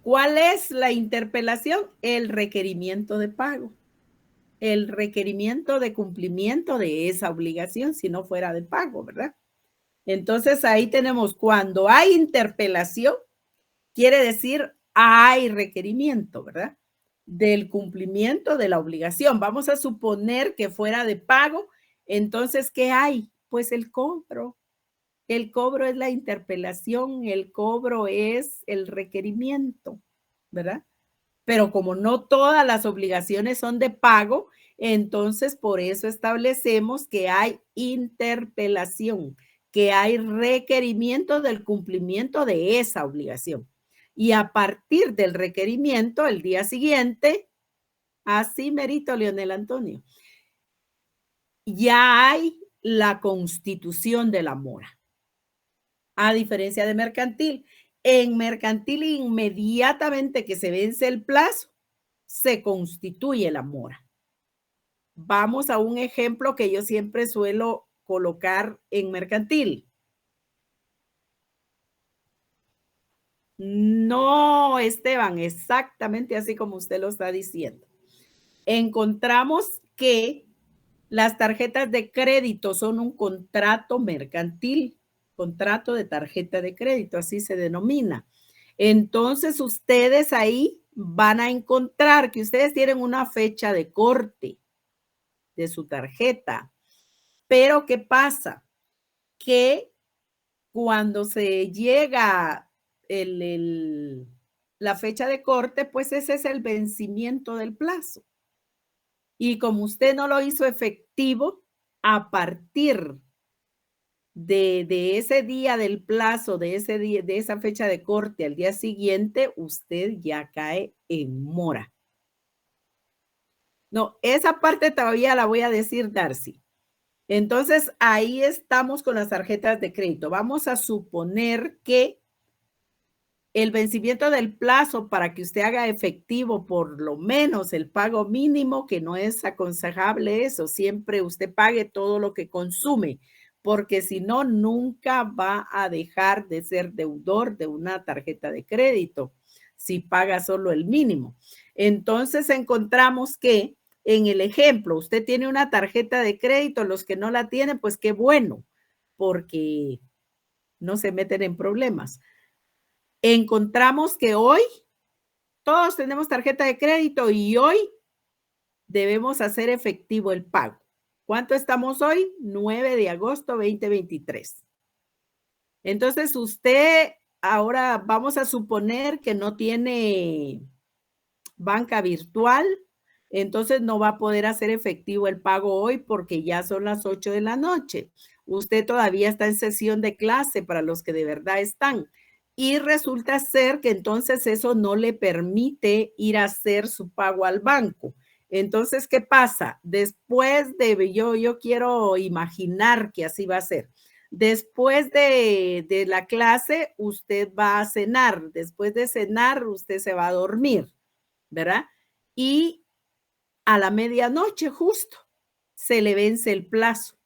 ¿Cuál es la interpelación? El requerimiento de pago. El requerimiento de cumplimiento de esa obligación si no fuera de pago, ¿verdad? Entonces ahí tenemos cuando hay interpelación, quiere decir hay requerimiento, ¿verdad? Del cumplimiento de la obligación. Vamos a suponer que fuera de pago. Entonces, ¿qué hay? Pues el cobro. El cobro es la interpelación, el cobro es el requerimiento, ¿verdad? Pero como no todas las obligaciones son de pago, entonces por eso establecemos que hay interpelación, que hay requerimiento del cumplimiento de esa obligación. Y a partir del requerimiento, el día siguiente, así merito Leonel Antonio, ya hay la constitución de la mora. A diferencia de mercantil. En mercantil, inmediatamente que se vence el plazo, se constituye la mora. Vamos a un ejemplo que yo siempre suelo colocar en mercantil. No, Esteban, exactamente así como usted lo está diciendo. Encontramos que las tarjetas de crédito son un contrato mercantil, contrato de tarjeta de crédito, así se denomina. Entonces, ustedes ahí van a encontrar que ustedes tienen una fecha de corte de su tarjeta. Pero, ¿qué pasa? Que cuando se llega la fecha de corte, pues ese es el vencimiento del plazo. Y como usted no lo hizo efectivo, a partir de ese día del plazo, de esa fecha de corte al día siguiente, usted ya cae en mora. No, esa parte todavía la voy a decir, Darcy. Entonces, ahí estamos con las tarjetas de crédito. Vamos a suponer que el vencimiento del plazo para que usted haga efectivo por lo menos el pago mínimo, que no es aconsejable eso, siempre usted pague todo lo que consume, porque si no, nunca va a dejar de ser deudor de una tarjeta de crédito si paga solo el mínimo. Entonces encontramos que en el ejemplo, usted tiene una tarjeta de crédito, los que no la tienen, pues qué bueno, porque no se meten en problemas. Encontramos que hoy todos tenemos tarjeta de crédito y hoy debemos hacer efectivo el pago. ¿Cuánto estamos hoy? 9 de agosto 2023. Entonces usted ahora vamos a suponer que no tiene banca virtual, entonces no va a poder hacer efectivo el pago hoy porque ya son las 8 de la noche. Usted todavía está en sesión de clase para los que de verdad están. Y resulta ser que entonces eso no le permite ir a hacer su pago al banco. Entonces, ¿qué pasa? Después de, yo quiero imaginar que así va a ser. Después de la clase, usted va a cenar. Después de cenar, usted se va a dormir, ¿verdad? Y a la medianoche justo se le vence el plazo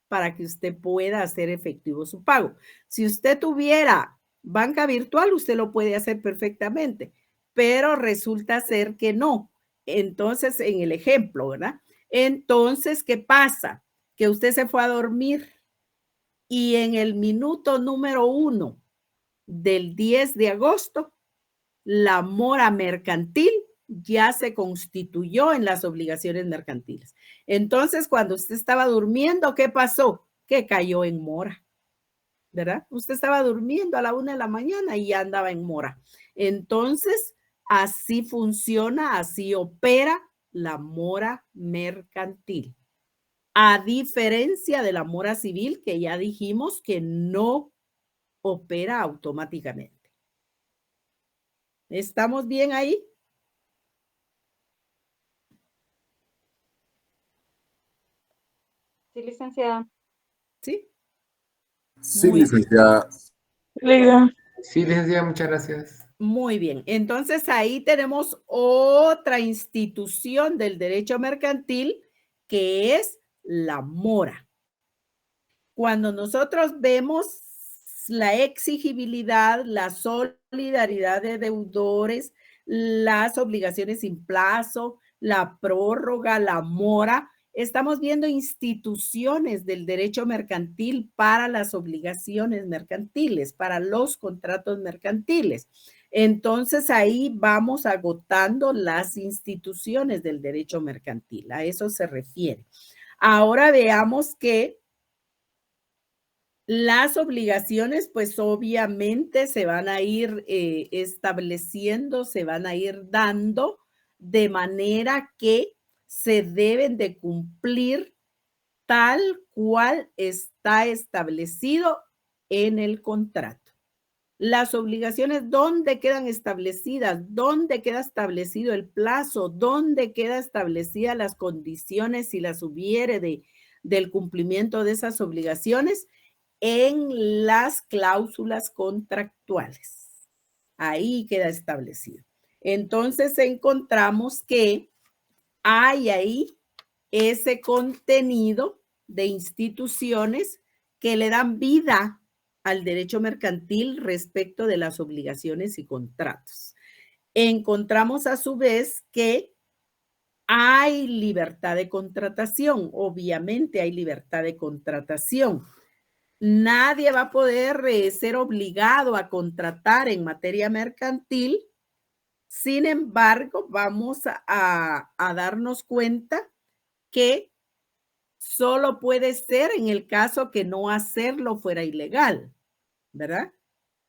para que usted pueda hacer efectivo su pago. Si usted tuviera banca virtual, usted lo puede hacer perfectamente, pero resulta ser que no. Entonces, en el ejemplo, ¿verdad? Entonces, ¿qué pasa? Que usted se fue a dormir y en el minuto número 1 del 10 de agosto, la mora mercantil ya se constituyó en las obligaciones mercantiles. Entonces, cuando usted estaba durmiendo, ¿qué pasó? Que cayó en mora, ¿verdad? Usted estaba durmiendo a la 1 de la mañana y ya andaba en mora. Entonces, así funciona, así opera la mora mercantil. A diferencia de la mora civil, que ya dijimos que no opera automáticamente. ¿Estamos bien ahí? Sí, licenciada. ¿Sí? Sí, licenciada. Sí, licenciada, muchas gracias. Muy bien. Entonces, ahí tenemos otra institución del derecho mercantil que es la mora. Cuando nosotros vemos la exigibilidad, la solidaridad de deudores, las obligaciones sin plazo, la prórroga, la mora, estamos viendo instituciones del derecho mercantil para las obligaciones mercantiles, para los contratos mercantiles. Entonces ahí vamos agotando las instituciones del derecho mercantil, a eso se refiere. Ahora veamos que las obligaciones, pues obviamente se van a ir estableciendo, se van a ir dando de manera que se deben de cumplir tal cual está establecido en el contrato. Las obligaciones, ¿dónde quedan establecidas? ¿Dónde queda establecido el plazo? ¿Dónde queda establecida las condiciones si las hubiere del cumplimiento de esas obligaciones? En las cláusulas contractuales. Ahí queda establecido. Entonces encontramos que hay ahí ese contenido de instituciones que le dan vida al derecho mercantil respecto de las obligaciones y contratos. Encontramos a su vez que hay libertad de contratación. Obviamente hay libertad de contratación. Nadie va a poder ser obligado a contratar en materia mercantil. Sin embargo, vamos a darnos cuenta que solo puede ser en el caso que no hacerlo fuera ilegal, ¿verdad?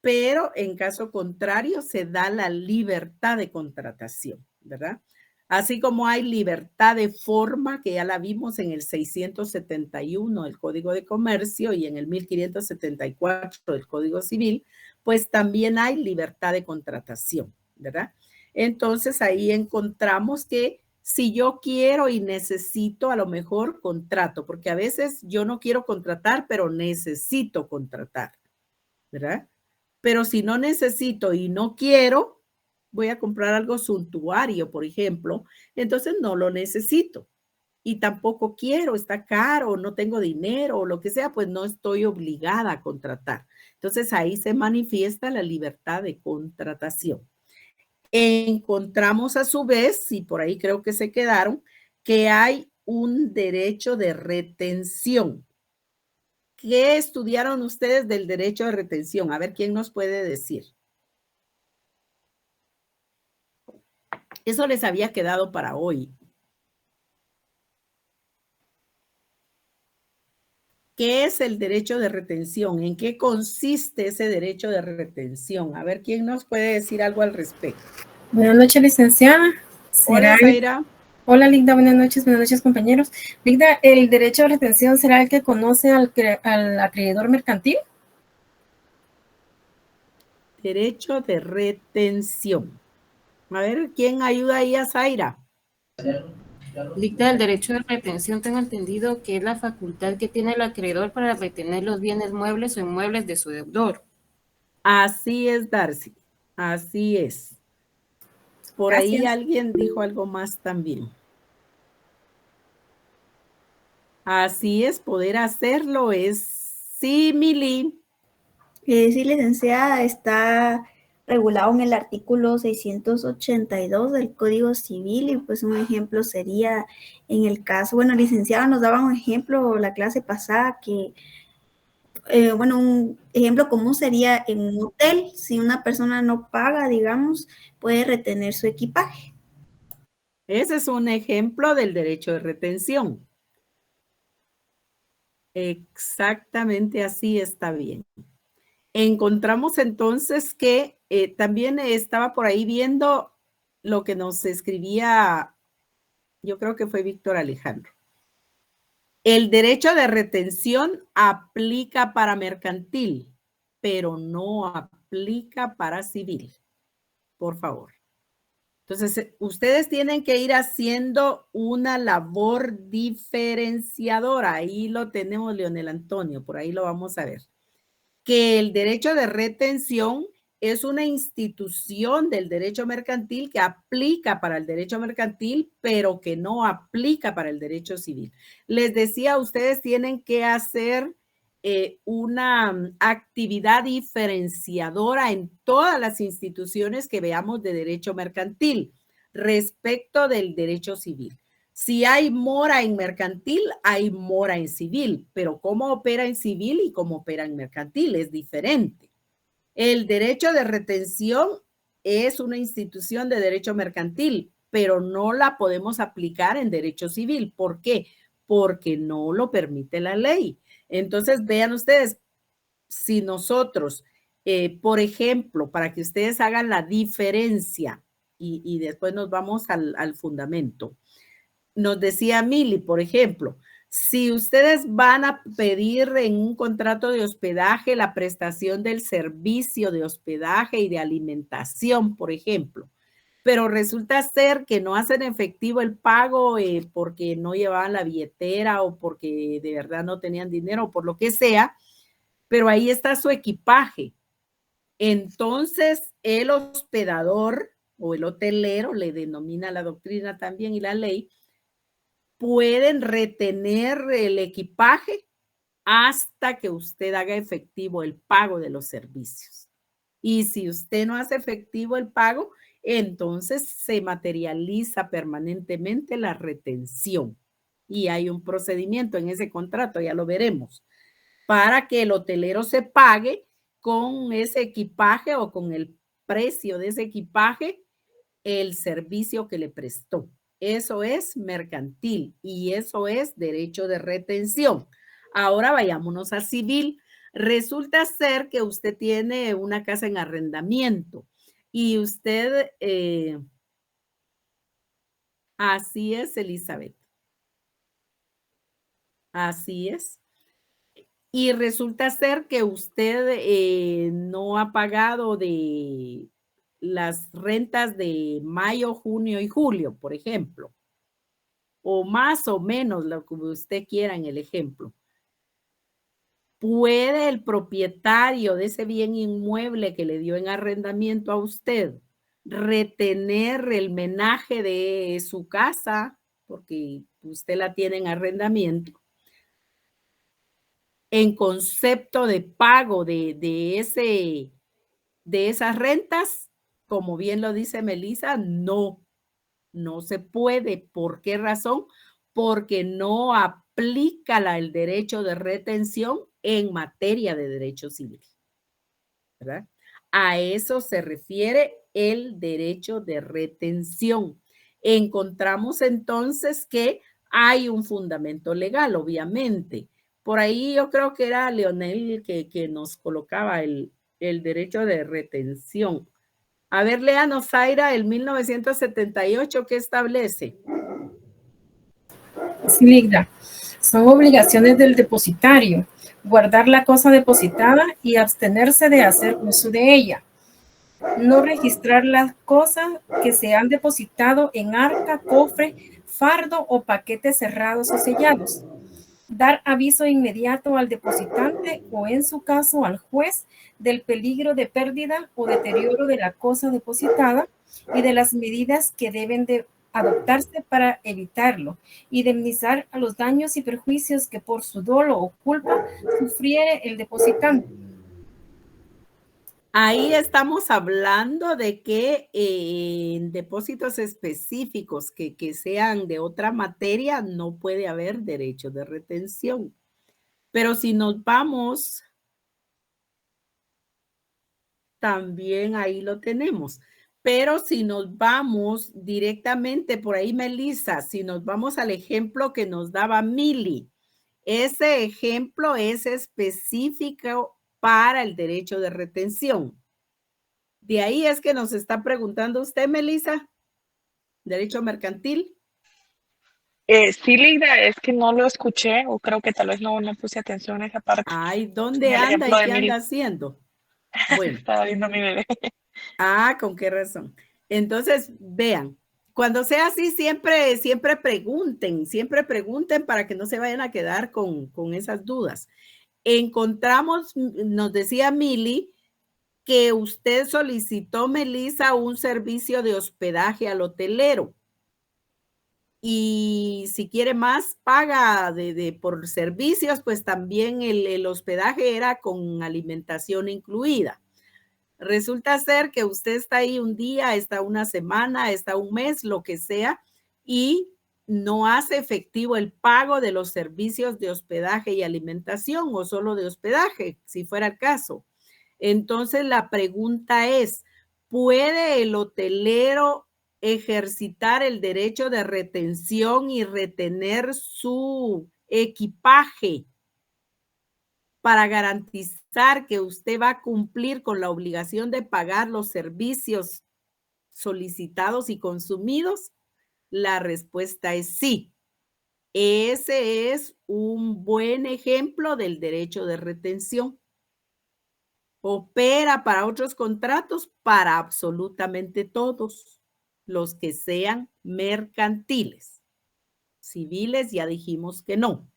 Pero en caso contrario se da la libertad de contratación, ¿verdad? Así como hay libertad de forma, que ya la vimos en el 671 del Código de Comercio y en el 1574 del Código Civil, pues también hay libertad de contratación, ¿verdad? Entonces ahí encontramos que si yo quiero y necesito, a lo mejor contrato, porque a veces yo no quiero contratar, pero necesito contratar, ¿verdad? Pero si no necesito y no quiero, voy a comprar algo suntuario, por ejemplo, entonces no lo necesito y tampoco quiero, está caro, no tengo dinero o lo que sea, pues no estoy obligada a contratar. Entonces ahí se manifiesta la libertad de contratación. Encontramos a su vez, y por ahí creo que se quedaron, que hay un derecho de retención. ¿Qué estudiaron ustedes del derecho de retención? A ver, ¿quién nos puede decir? Eso les había quedado para hoy. ¿Qué es el derecho de retención? ¿En qué consiste ese derecho de retención? A ver, ¿quién nos puede decir algo al respecto? Buenas noches, licenciada. Hola, Zaira. Hola, Ligda. Buenas noches, compañeros. Ligda, ¿el derecho de retención será el que conoce al acreedor mercantil? Derecho de retención. A ver, ¿quién ayuda ahí a Zaira? Dicta el derecho de retención, tengo entendido que es la facultad que tiene el acreedor para retener los bienes muebles o inmuebles de su deudor. Así es, Darcy. Así es. Por ahí alguien dijo algo más también. Así es, poder hacerlo es simili. Sí, licenciada, está regulado en el artículo 682 del Código Civil y pues un ejemplo sería en el caso, bueno, licenciada nos daba un ejemplo la clase pasada que, bueno, un ejemplo común sería en un hotel, si una persona no paga, digamos, puede retener su equipaje. Ese es un ejemplo del derecho de retención. Exactamente así está bien. Encontramos entonces que también estaba por ahí viendo lo que nos escribía, yo creo que fue Víctor Alejandro. El derecho de retención aplica para mercantil, pero no aplica para civil. Por favor. Entonces, ustedes tienen que ir haciendo una labor diferenciadora. Ahí lo tenemos, Leonel Antonio, por ahí lo vamos a ver. Que el derecho de retención es una institución del derecho mercantil que aplica para el derecho mercantil, pero que no aplica para el derecho civil. Les decía, ustedes tienen que hacer una actividad diferenciadora en todas las instituciones que veamos de derecho mercantil respecto del derecho civil. Si hay mora en mercantil, hay mora en civil, pero cómo opera en civil y cómo opera en mercantil es diferente. El derecho de retención es una institución de derecho mercantil, pero no la podemos aplicar en derecho civil. ¿Por qué? Porque no lo permite la ley. Entonces, vean ustedes, si nosotros, por ejemplo, para que ustedes hagan la diferencia y después nos vamos al fundamento. Nos decía Mili, por ejemplo, si ustedes van a pedir en un contrato de hospedaje la prestación del servicio de hospedaje y de alimentación, por ejemplo, pero resulta ser que no hacen efectivo el pago porque no llevaban la billetera o porque de verdad no tenían dinero o por lo que sea, pero ahí está su equipaje. Entonces, el hospedador o el hotelero, le denomina la doctrina también y la ley, pueden retener el equipaje hasta que usted haga efectivo el pago de los servicios. Y si usted no hace efectivo el pago, entonces se materializa permanentemente la retención. Y hay un procedimiento en ese contrato, ya lo veremos, para que el hotelero se pague con ese equipaje o con el precio de ese equipaje el servicio que le prestó. Eso es mercantil y eso es derecho de retención. Ahora vayámonos a civil. Resulta ser que usted tiene una casa en arrendamiento y usted, así es, Elizabeth. Así es. Y resulta ser que usted no ha pagado de las rentas de mayo, junio y julio, por ejemplo, o más o menos lo que usted quiera en el ejemplo. ¿Puede el propietario de ese bien inmueble que le dio en arrendamiento a usted retener el menaje de su casa porque usted la tiene en arrendamiento en concepto de pago de esas rentas? Como bien lo dice Melissa, no se puede. ¿Por qué razón? Porque no aplica el derecho de retención en materia de derecho civil, ¿verdad? A eso se refiere el derecho de retención. Encontramos entonces que hay un fundamento legal, obviamente. Por ahí yo creo que era Leonel que nos colocaba el derecho de retención. A ver, léanos, Zaira, el 1978, ¿qué establece? Sí, Ligda. Son obligaciones del depositario. Guardar la cosa depositada y abstenerse de hacer uso de ella. No registrar las cosas que se han depositado en arca, cofre, fardo o paquetes cerrados o sellados. Dar aviso inmediato al depositante o, en su caso, al juez del peligro de pérdida o deterioro de la cosa depositada y de las medidas que deben de adoptarse para evitarlo. Indemnizar a los daños y perjuicios que por su dolo o culpa sufriere el depositante. Ahí estamos hablando de que en depósitos específicos que sean de otra materia no puede haber derecho de retención. Pero si nos vamos, también ahí lo tenemos. Pero si nos vamos directamente por ahí, Melissa, si nos vamos al ejemplo que nos daba Mili, ese ejemplo es específico para el derecho de retención. De ahí es que nos está preguntando usted, Melissa, derecho mercantil. Sí, Lida, es que no lo escuché o creo que tal vez no puse atención a esa parte. Ay, ¿dónde En el anda y ejemplo de qué Mili. anda haciendo? Bueno. Estaba viendo a mi bebé. Ah, ¿con qué razón? Entonces, vean, cuando sea así, siempre pregunten para que no se vayan a quedar con esas dudas. Encontramos, nos decía Mili, que usted solicitó, Melissa, un servicio de hospedaje al hotelero. Y si quiere más paga por servicios, pues también el hospedaje era con alimentación incluida. Resulta ser que usted está ahí un día, está una semana, está un mes, lo que sea, y no hace efectivo el pago de los servicios de hospedaje y alimentación o solo de hospedaje, si fuera el caso. Entonces la pregunta es, ¿puede el hotelero ejercitar el derecho de retención y retener su equipaje para garantizar que usted va a cumplir con la obligación de pagar los servicios solicitados y consumidos? La respuesta es sí. Ese es un buen ejemplo del derecho de retención. Opera para otros contratos, para absolutamente todos los que sean mercantiles. Civiles ya dijimos que no.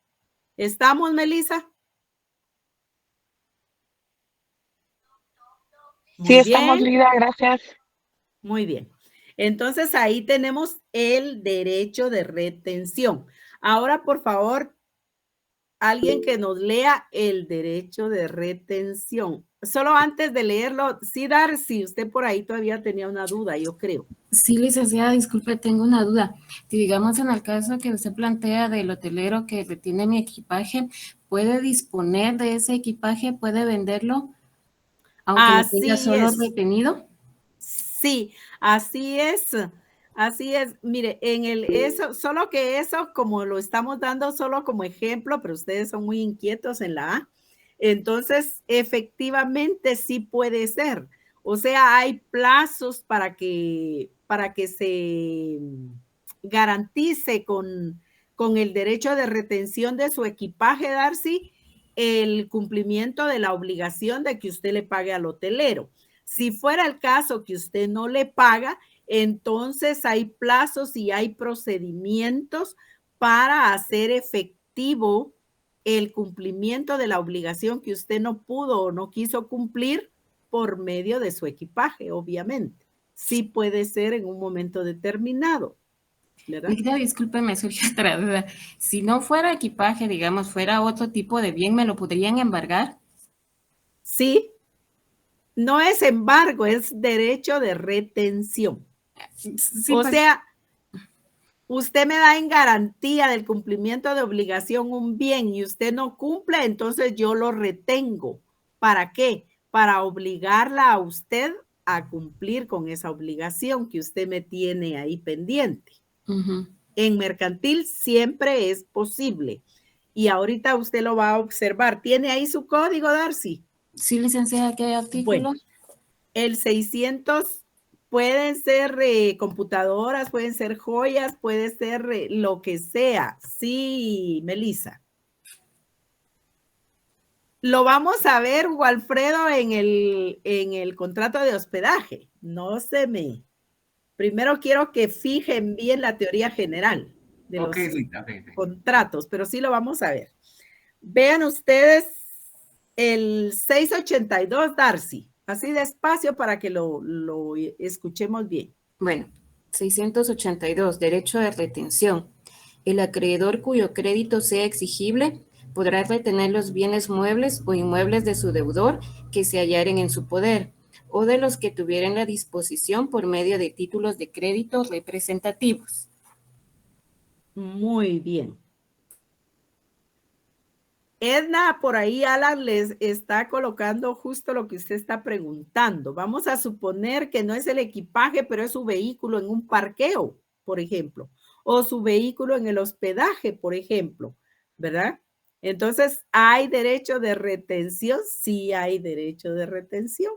¿Estamos, Melissa? Sí, estamos, Lida, gracias. Muy bien. Entonces ahí tenemos el derecho de retención. Ahora, por favor, alguien que nos lea el derecho de retención. Solo antes de leerlo, sí, Darcy, usted por ahí todavía tenía una duda, yo creo. Sí, licenciada, disculpe, tengo una duda. Si digamos en el caso que usted plantea del hotelero que retiene mi equipaje, ¿puede disponer de ese equipaje? ¿Puede venderlo? Aunque lo tenga solo retenido. Sí, así es. Así es. Mire, solo que eso, como lo estamos dando solo como ejemplo, pero ustedes son muy inquietos en la A, entonces efectivamente sí puede ser. O sea, hay plazos para que se garantice con el derecho de retención de su equipaje, Darcy, el cumplimiento de la obligación de que usted le pague al hotelero. Si fuera el caso que usted no le paga, entonces hay plazos y hay procedimientos para hacer efectivo el cumplimiento de la obligación que usted no pudo o no quiso cumplir por medio de su equipaje, obviamente. Sí puede ser en un momento determinado. Mira, discúlpeme, surgió otra duda. Si no fuera equipaje, digamos, fuera otro tipo de bien, ¿me lo podrían embargar? Sí. No es embargo, es derecho de retención. Sí, o sea, usted me da en garantía del cumplimiento de obligación un bien y usted no cumple, entonces yo lo retengo. ¿Para qué? Para obligarla a usted a cumplir con esa obligación que usted me tiene ahí pendiente. En mercantil siempre es posible. Y ahorita usted lo va a observar. ¿Tiene ahí su código, Darcy? Sí, licenciada, ¿qué artículo? Bueno, el 600, pueden ser computadoras, pueden ser joyas, puede ser lo que sea. Sí, Melissa. Lo vamos a ver, Walfredo, en el contrato de hospedaje. No se me... Primero quiero que fijen bien la teoría general de los contratos, pero sí lo vamos a ver. Vean ustedes el 682, Darcy. Así despacio para que lo escuchemos bien. Bueno, 682, derecho de retención. El acreedor cuyo crédito sea exigible podrá retener los bienes muebles o inmuebles de su deudor que se hallaren en su poder o de los que tuvieran la disposición por medio de títulos de crédito representativos. Muy bien. Edna, por ahí Alan les está colocando justo lo que usted está preguntando. Vamos a suponer que no es el equipaje, pero es su vehículo en un parqueo, por ejemplo, o su vehículo en el hospedaje, por ejemplo, ¿verdad? Entonces, ¿hay derecho de retención? Sí hay derecho de retención.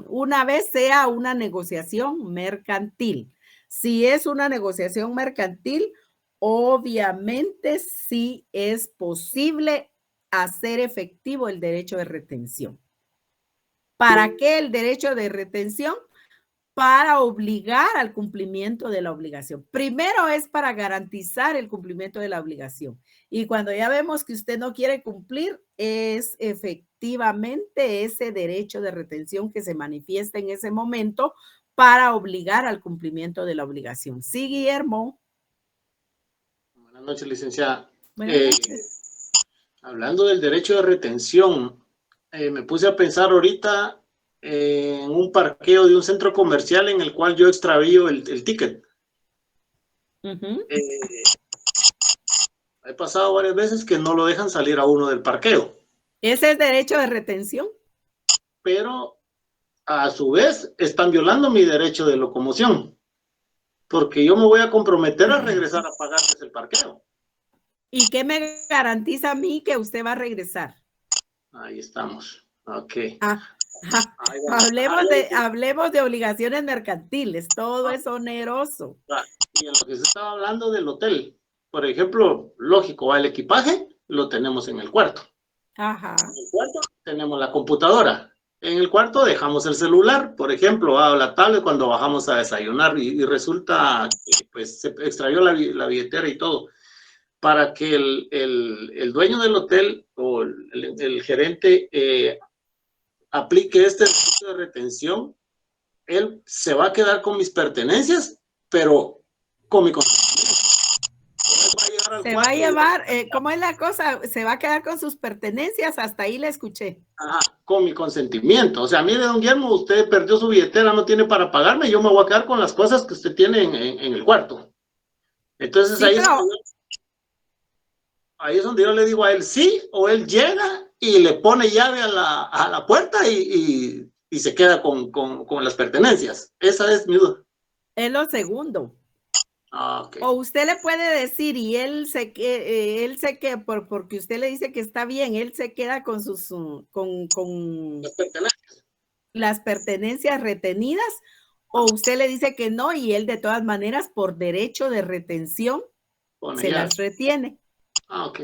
Una vez sea una negociación mercantil. Si es una negociación mercantil, obviamente sí es posible hacer efectivo el derecho de retención. ¿Para qué el derecho de retención? Para obligar al cumplimiento de la obligación. Primero es para garantizar el cumplimiento de la obligación. Y cuando ya vemos que usted no quiere cumplir, es efectivamente ese derecho de retención que se manifiesta en ese momento para obligar al cumplimiento de la obligación. Sí, Guillermo. Buenas noches, licenciada. Buenas noches. Hablando del derecho de retención, me puse a pensar ahorita en un parqueo de un centro comercial en el cual yo extravío el ticket. He pasado varias veces que no lo dejan salir a uno del parqueo. ¿Ese es derecho de retención? Pero a su vez están violando mi derecho de locomoción, porque yo me voy a comprometer a regresar a pagarles el parqueo. ¿Y qué me garantiza a mí que usted va a regresar? Ahí estamos. Ok. Hablemos de obligaciones mercantiles. Todo es oneroso. Y en lo que se estaba hablando del hotel, por ejemplo, lógico, el equipaje lo tenemos en el cuarto. Ajá. En el cuarto tenemos la computadora. En el cuarto dejamos el celular, por ejemplo, la tablet cuando bajamos a desayunar y resulta que pues, se extravió la billetera y todo. Para que el dueño del hotel o el gerente aplique este derecho de retención, él se va a quedar con mis pertenencias, pero con mi consentimiento. Se va a llevar, ¿cómo es la cosa? Se va a quedar con sus pertenencias, hasta ahí le escuché. Ajá, con mi consentimiento. O sea, mire, don Guillermo, usted perdió su billetera, no tiene para pagarme, yo me voy a quedar con las cosas que usted tiene en el cuarto. Entonces sí, ahí es donde yo le digo a él sí, o él llega y le pone llave a la puerta y se queda con las pertenencias. Esa es mi duda. Es lo segundo. Okay. O usted le puede decir y él se queda porque usted le dice que está bien, él se queda con sus las pertenencias retenidas, o usted le dice que no y él de todas maneras por derecho de retención se las retiene. Ok.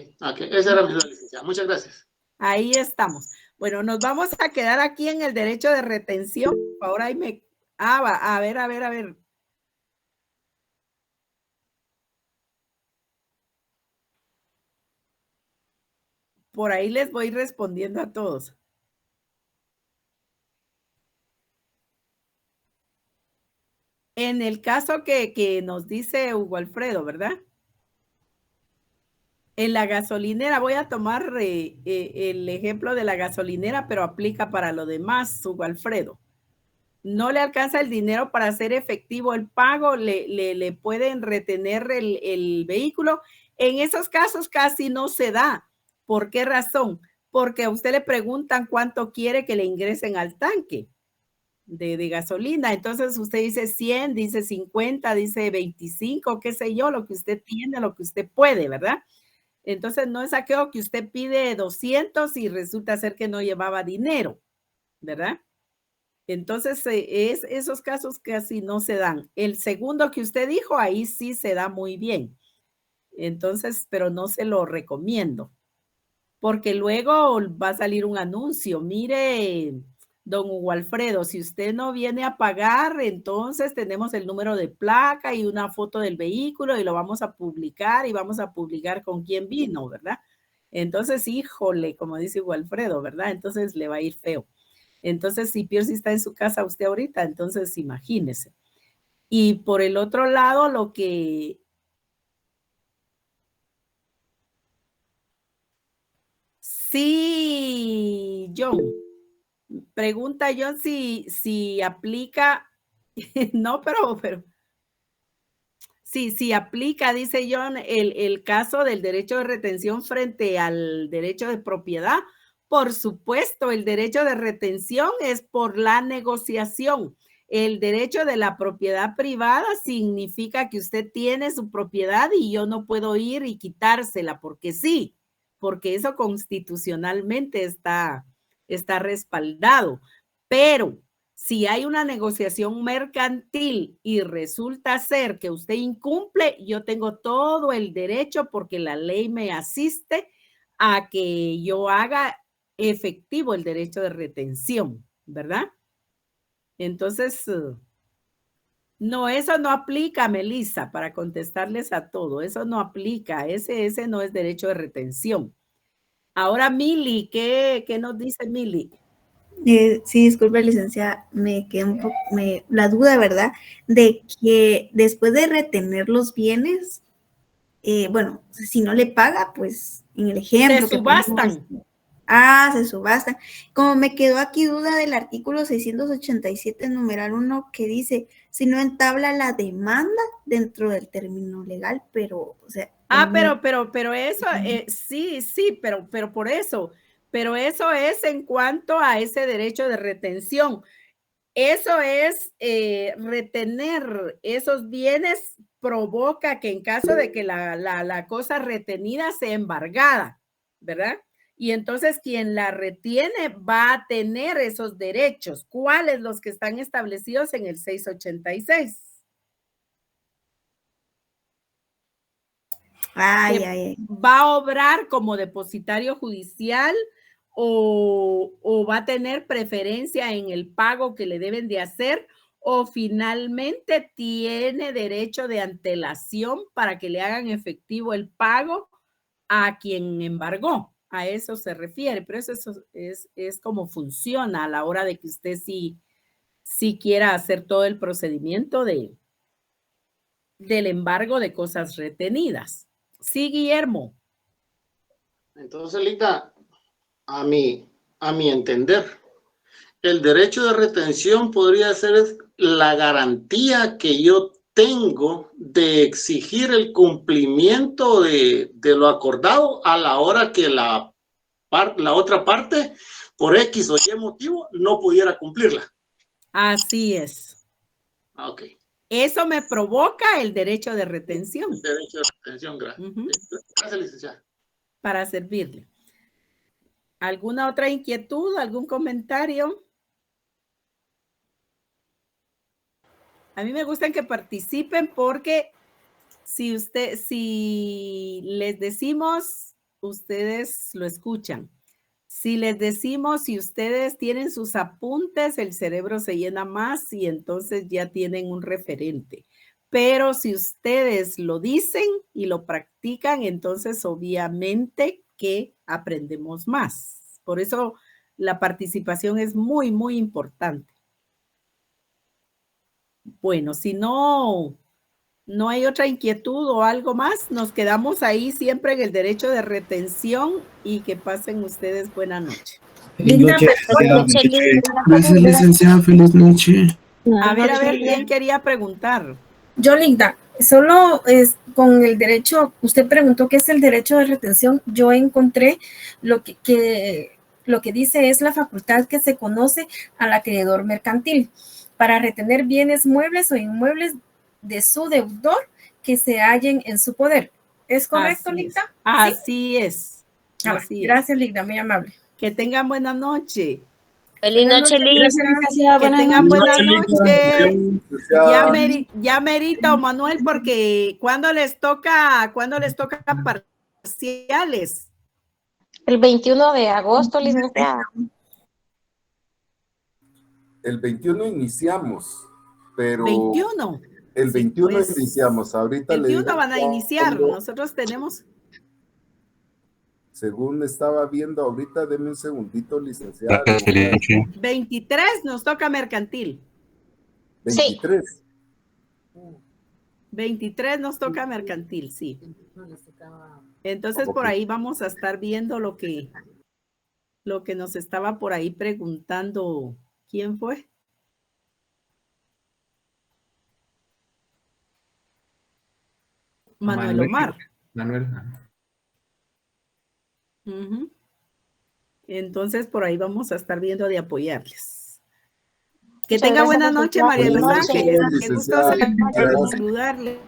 Esa era mi duda, licenciada. Muchas gracias. Ahí estamos. Bueno, nos vamos a quedar aquí en el derecho de retención. Ahora ahí me... a ver. Por ahí les voy respondiendo a todos. En el caso que nos dice Hugo Alfredo, ¿verdad? En la gasolinera, voy a tomar el ejemplo de la gasolinera, pero aplica para lo demás, Hugo Alfredo. No le alcanza el dinero para hacer efectivo el pago, le pueden retener el vehículo. En esos casos casi no se da. ¿Por qué razón? Porque a usted le preguntan cuánto quiere que le ingresen al tanque de gasolina. Entonces usted dice 100, dice 50, dice 25, qué sé yo, lo que usted tiene, lo que usted puede, ¿verdad? Entonces no es aquello que usted pide 200 y resulta ser que no llevaba dinero, ¿verdad? Entonces, esos casos casi no se dan. El segundo que usted dijo, ahí sí se da muy bien. Entonces, pero no se lo recomiendo. Porque luego va a salir un anuncio. Mire, don Hugo Alfredo, si usted no viene a pagar, entonces tenemos el número de placa y una foto del vehículo y lo vamos a publicar y vamos a publicar con quién vino, ¿verdad? Entonces, híjole, como dice Hugo Alfredo, ¿verdad? Entonces le va a ir feo. Entonces, si Piercy está en su casa usted ahorita, entonces imagínese. Y por el otro lado, lo que... Sí, John. Pregunta John si aplica... No, pero... Sí, aplica, dice John, el caso del derecho de retención frente al derecho de propiedad. Por supuesto, el derecho de retención es por la negociación. El derecho de la propiedad privada significa que usted tiene su propiedad y yo no puedo ir y quitársela porque sí, porque eso constitucionalmente está respaldado. Pero si hay una negociación mercantil y resulta ser que usted incumple, yo tengo todo el derecho porque la ley me asiste a que yo haga efectivo el derecho de retención, ¿verdad? Entonces, no, eso no aplica, Melissa, para contestarles a todo. Eso no aplica. Ese no es derecho de retención. Ahora, Mili, ¿qué nos dice Mili? Sí, disculpe, licenciada, me quedé un poco, la duda, ¿verdad? De que después de retener los bienes, bueno, si no le paga, pues en el ejemplo. Se subastan. Se subastan. Como me quedó aquí duda del artículo 687, numeral 1, que dice, si no entabla la demanda dentro del término legal, pero, o sea. Pero eso, sí, pero por eso. Pero eso es en cuanto a ese derecho de retención. Eso es retener esos bienes provoca que en caso de que la cosa retenida sea embargada, ¿verdad? Y entonces quien la retiene va a tener esos derechos. ¿Cuáles? Los que están establecidos en el 686. Va a obrar como depositario judicial o va a tener preferencia en el pago que le deben de hacer o finalmente tiene derecho de antelación para que le hagan efectivo el pago a quien embargó. A eso se refiere, pero eso es como funciona a la hora de que usted sí quiera hacer todo el procedimiento del embargo de cosas retenidas. Sí, Guillermo. Entonces, Lita, a mi entender, el derecho de retención podría ser la garantía que yo tengo de exigir el cumplimiento de lo acordado a la hora que la otra parte, por X o Y motivo, no pudiera cumplirla. Así es. Ok. Eso me provoca el derecho de retención. Derecho de retención, gracias. Gracias, licenciada. Para servirle. ¿Alguna otra inquietud? ¿Algún comentario? A mí me gusta que participen porque si les decimos, ustedes lo escuchan. Si les decimos, si ustedes tienen sus apuntes, el cerebro se llena más y entonces ya tienen un referente. Pero si ustedes lo dicen y lo practican, entonces obviamente que aprendemos más. Por eso la participación es muy, muy importante. Bueno, si no hay otra inquietud o algo más, nos quedamos ahí siempre en el derecho de retención y que pasen ustedes buena noche. Feliz noche, licenciada, feliz noche. A ver, ¿quién quería preguntar? Yo, Linda, solo es con el derecho, usted preguntó qué es el derecho de retención, yo encontré lo que dice es la facultad que se conoce al acreedor mercantil para retener bienes muebles o inmuebles de su deudor que se hallen en su poder. ¿Es correcto, Linda? Así es. Gracias, Linda, muy amable. Que tengan buena noche. Feliz noche, Liz. Que tengan buena noche. Licenciada. Ya merita, Manuel, porque ¿cuándo les toca parciales? El 21 de agosto, licenciada. El 21 iniciamos, pero... 21. El 21 pues, iniciamos. Ahorita el 21 le digo van a iniciar. cuándo. Nosotros tenemos... Según estaba viendo ahorita, deme un segundito, licenciada. 23 nos toca mercantil. 23. Sí. 23 nos toca mercantil, sí. Entonces por ahí vamos a estar viendo lo que nos estaba por ahí preguntando. ¿Quién fue? Manuel Omar. Manuel. Entonces, por ahí vamos a estar viendo de apoyarles. Que tenga buena noche, María Los Ángeles. Qué gusto saludarle.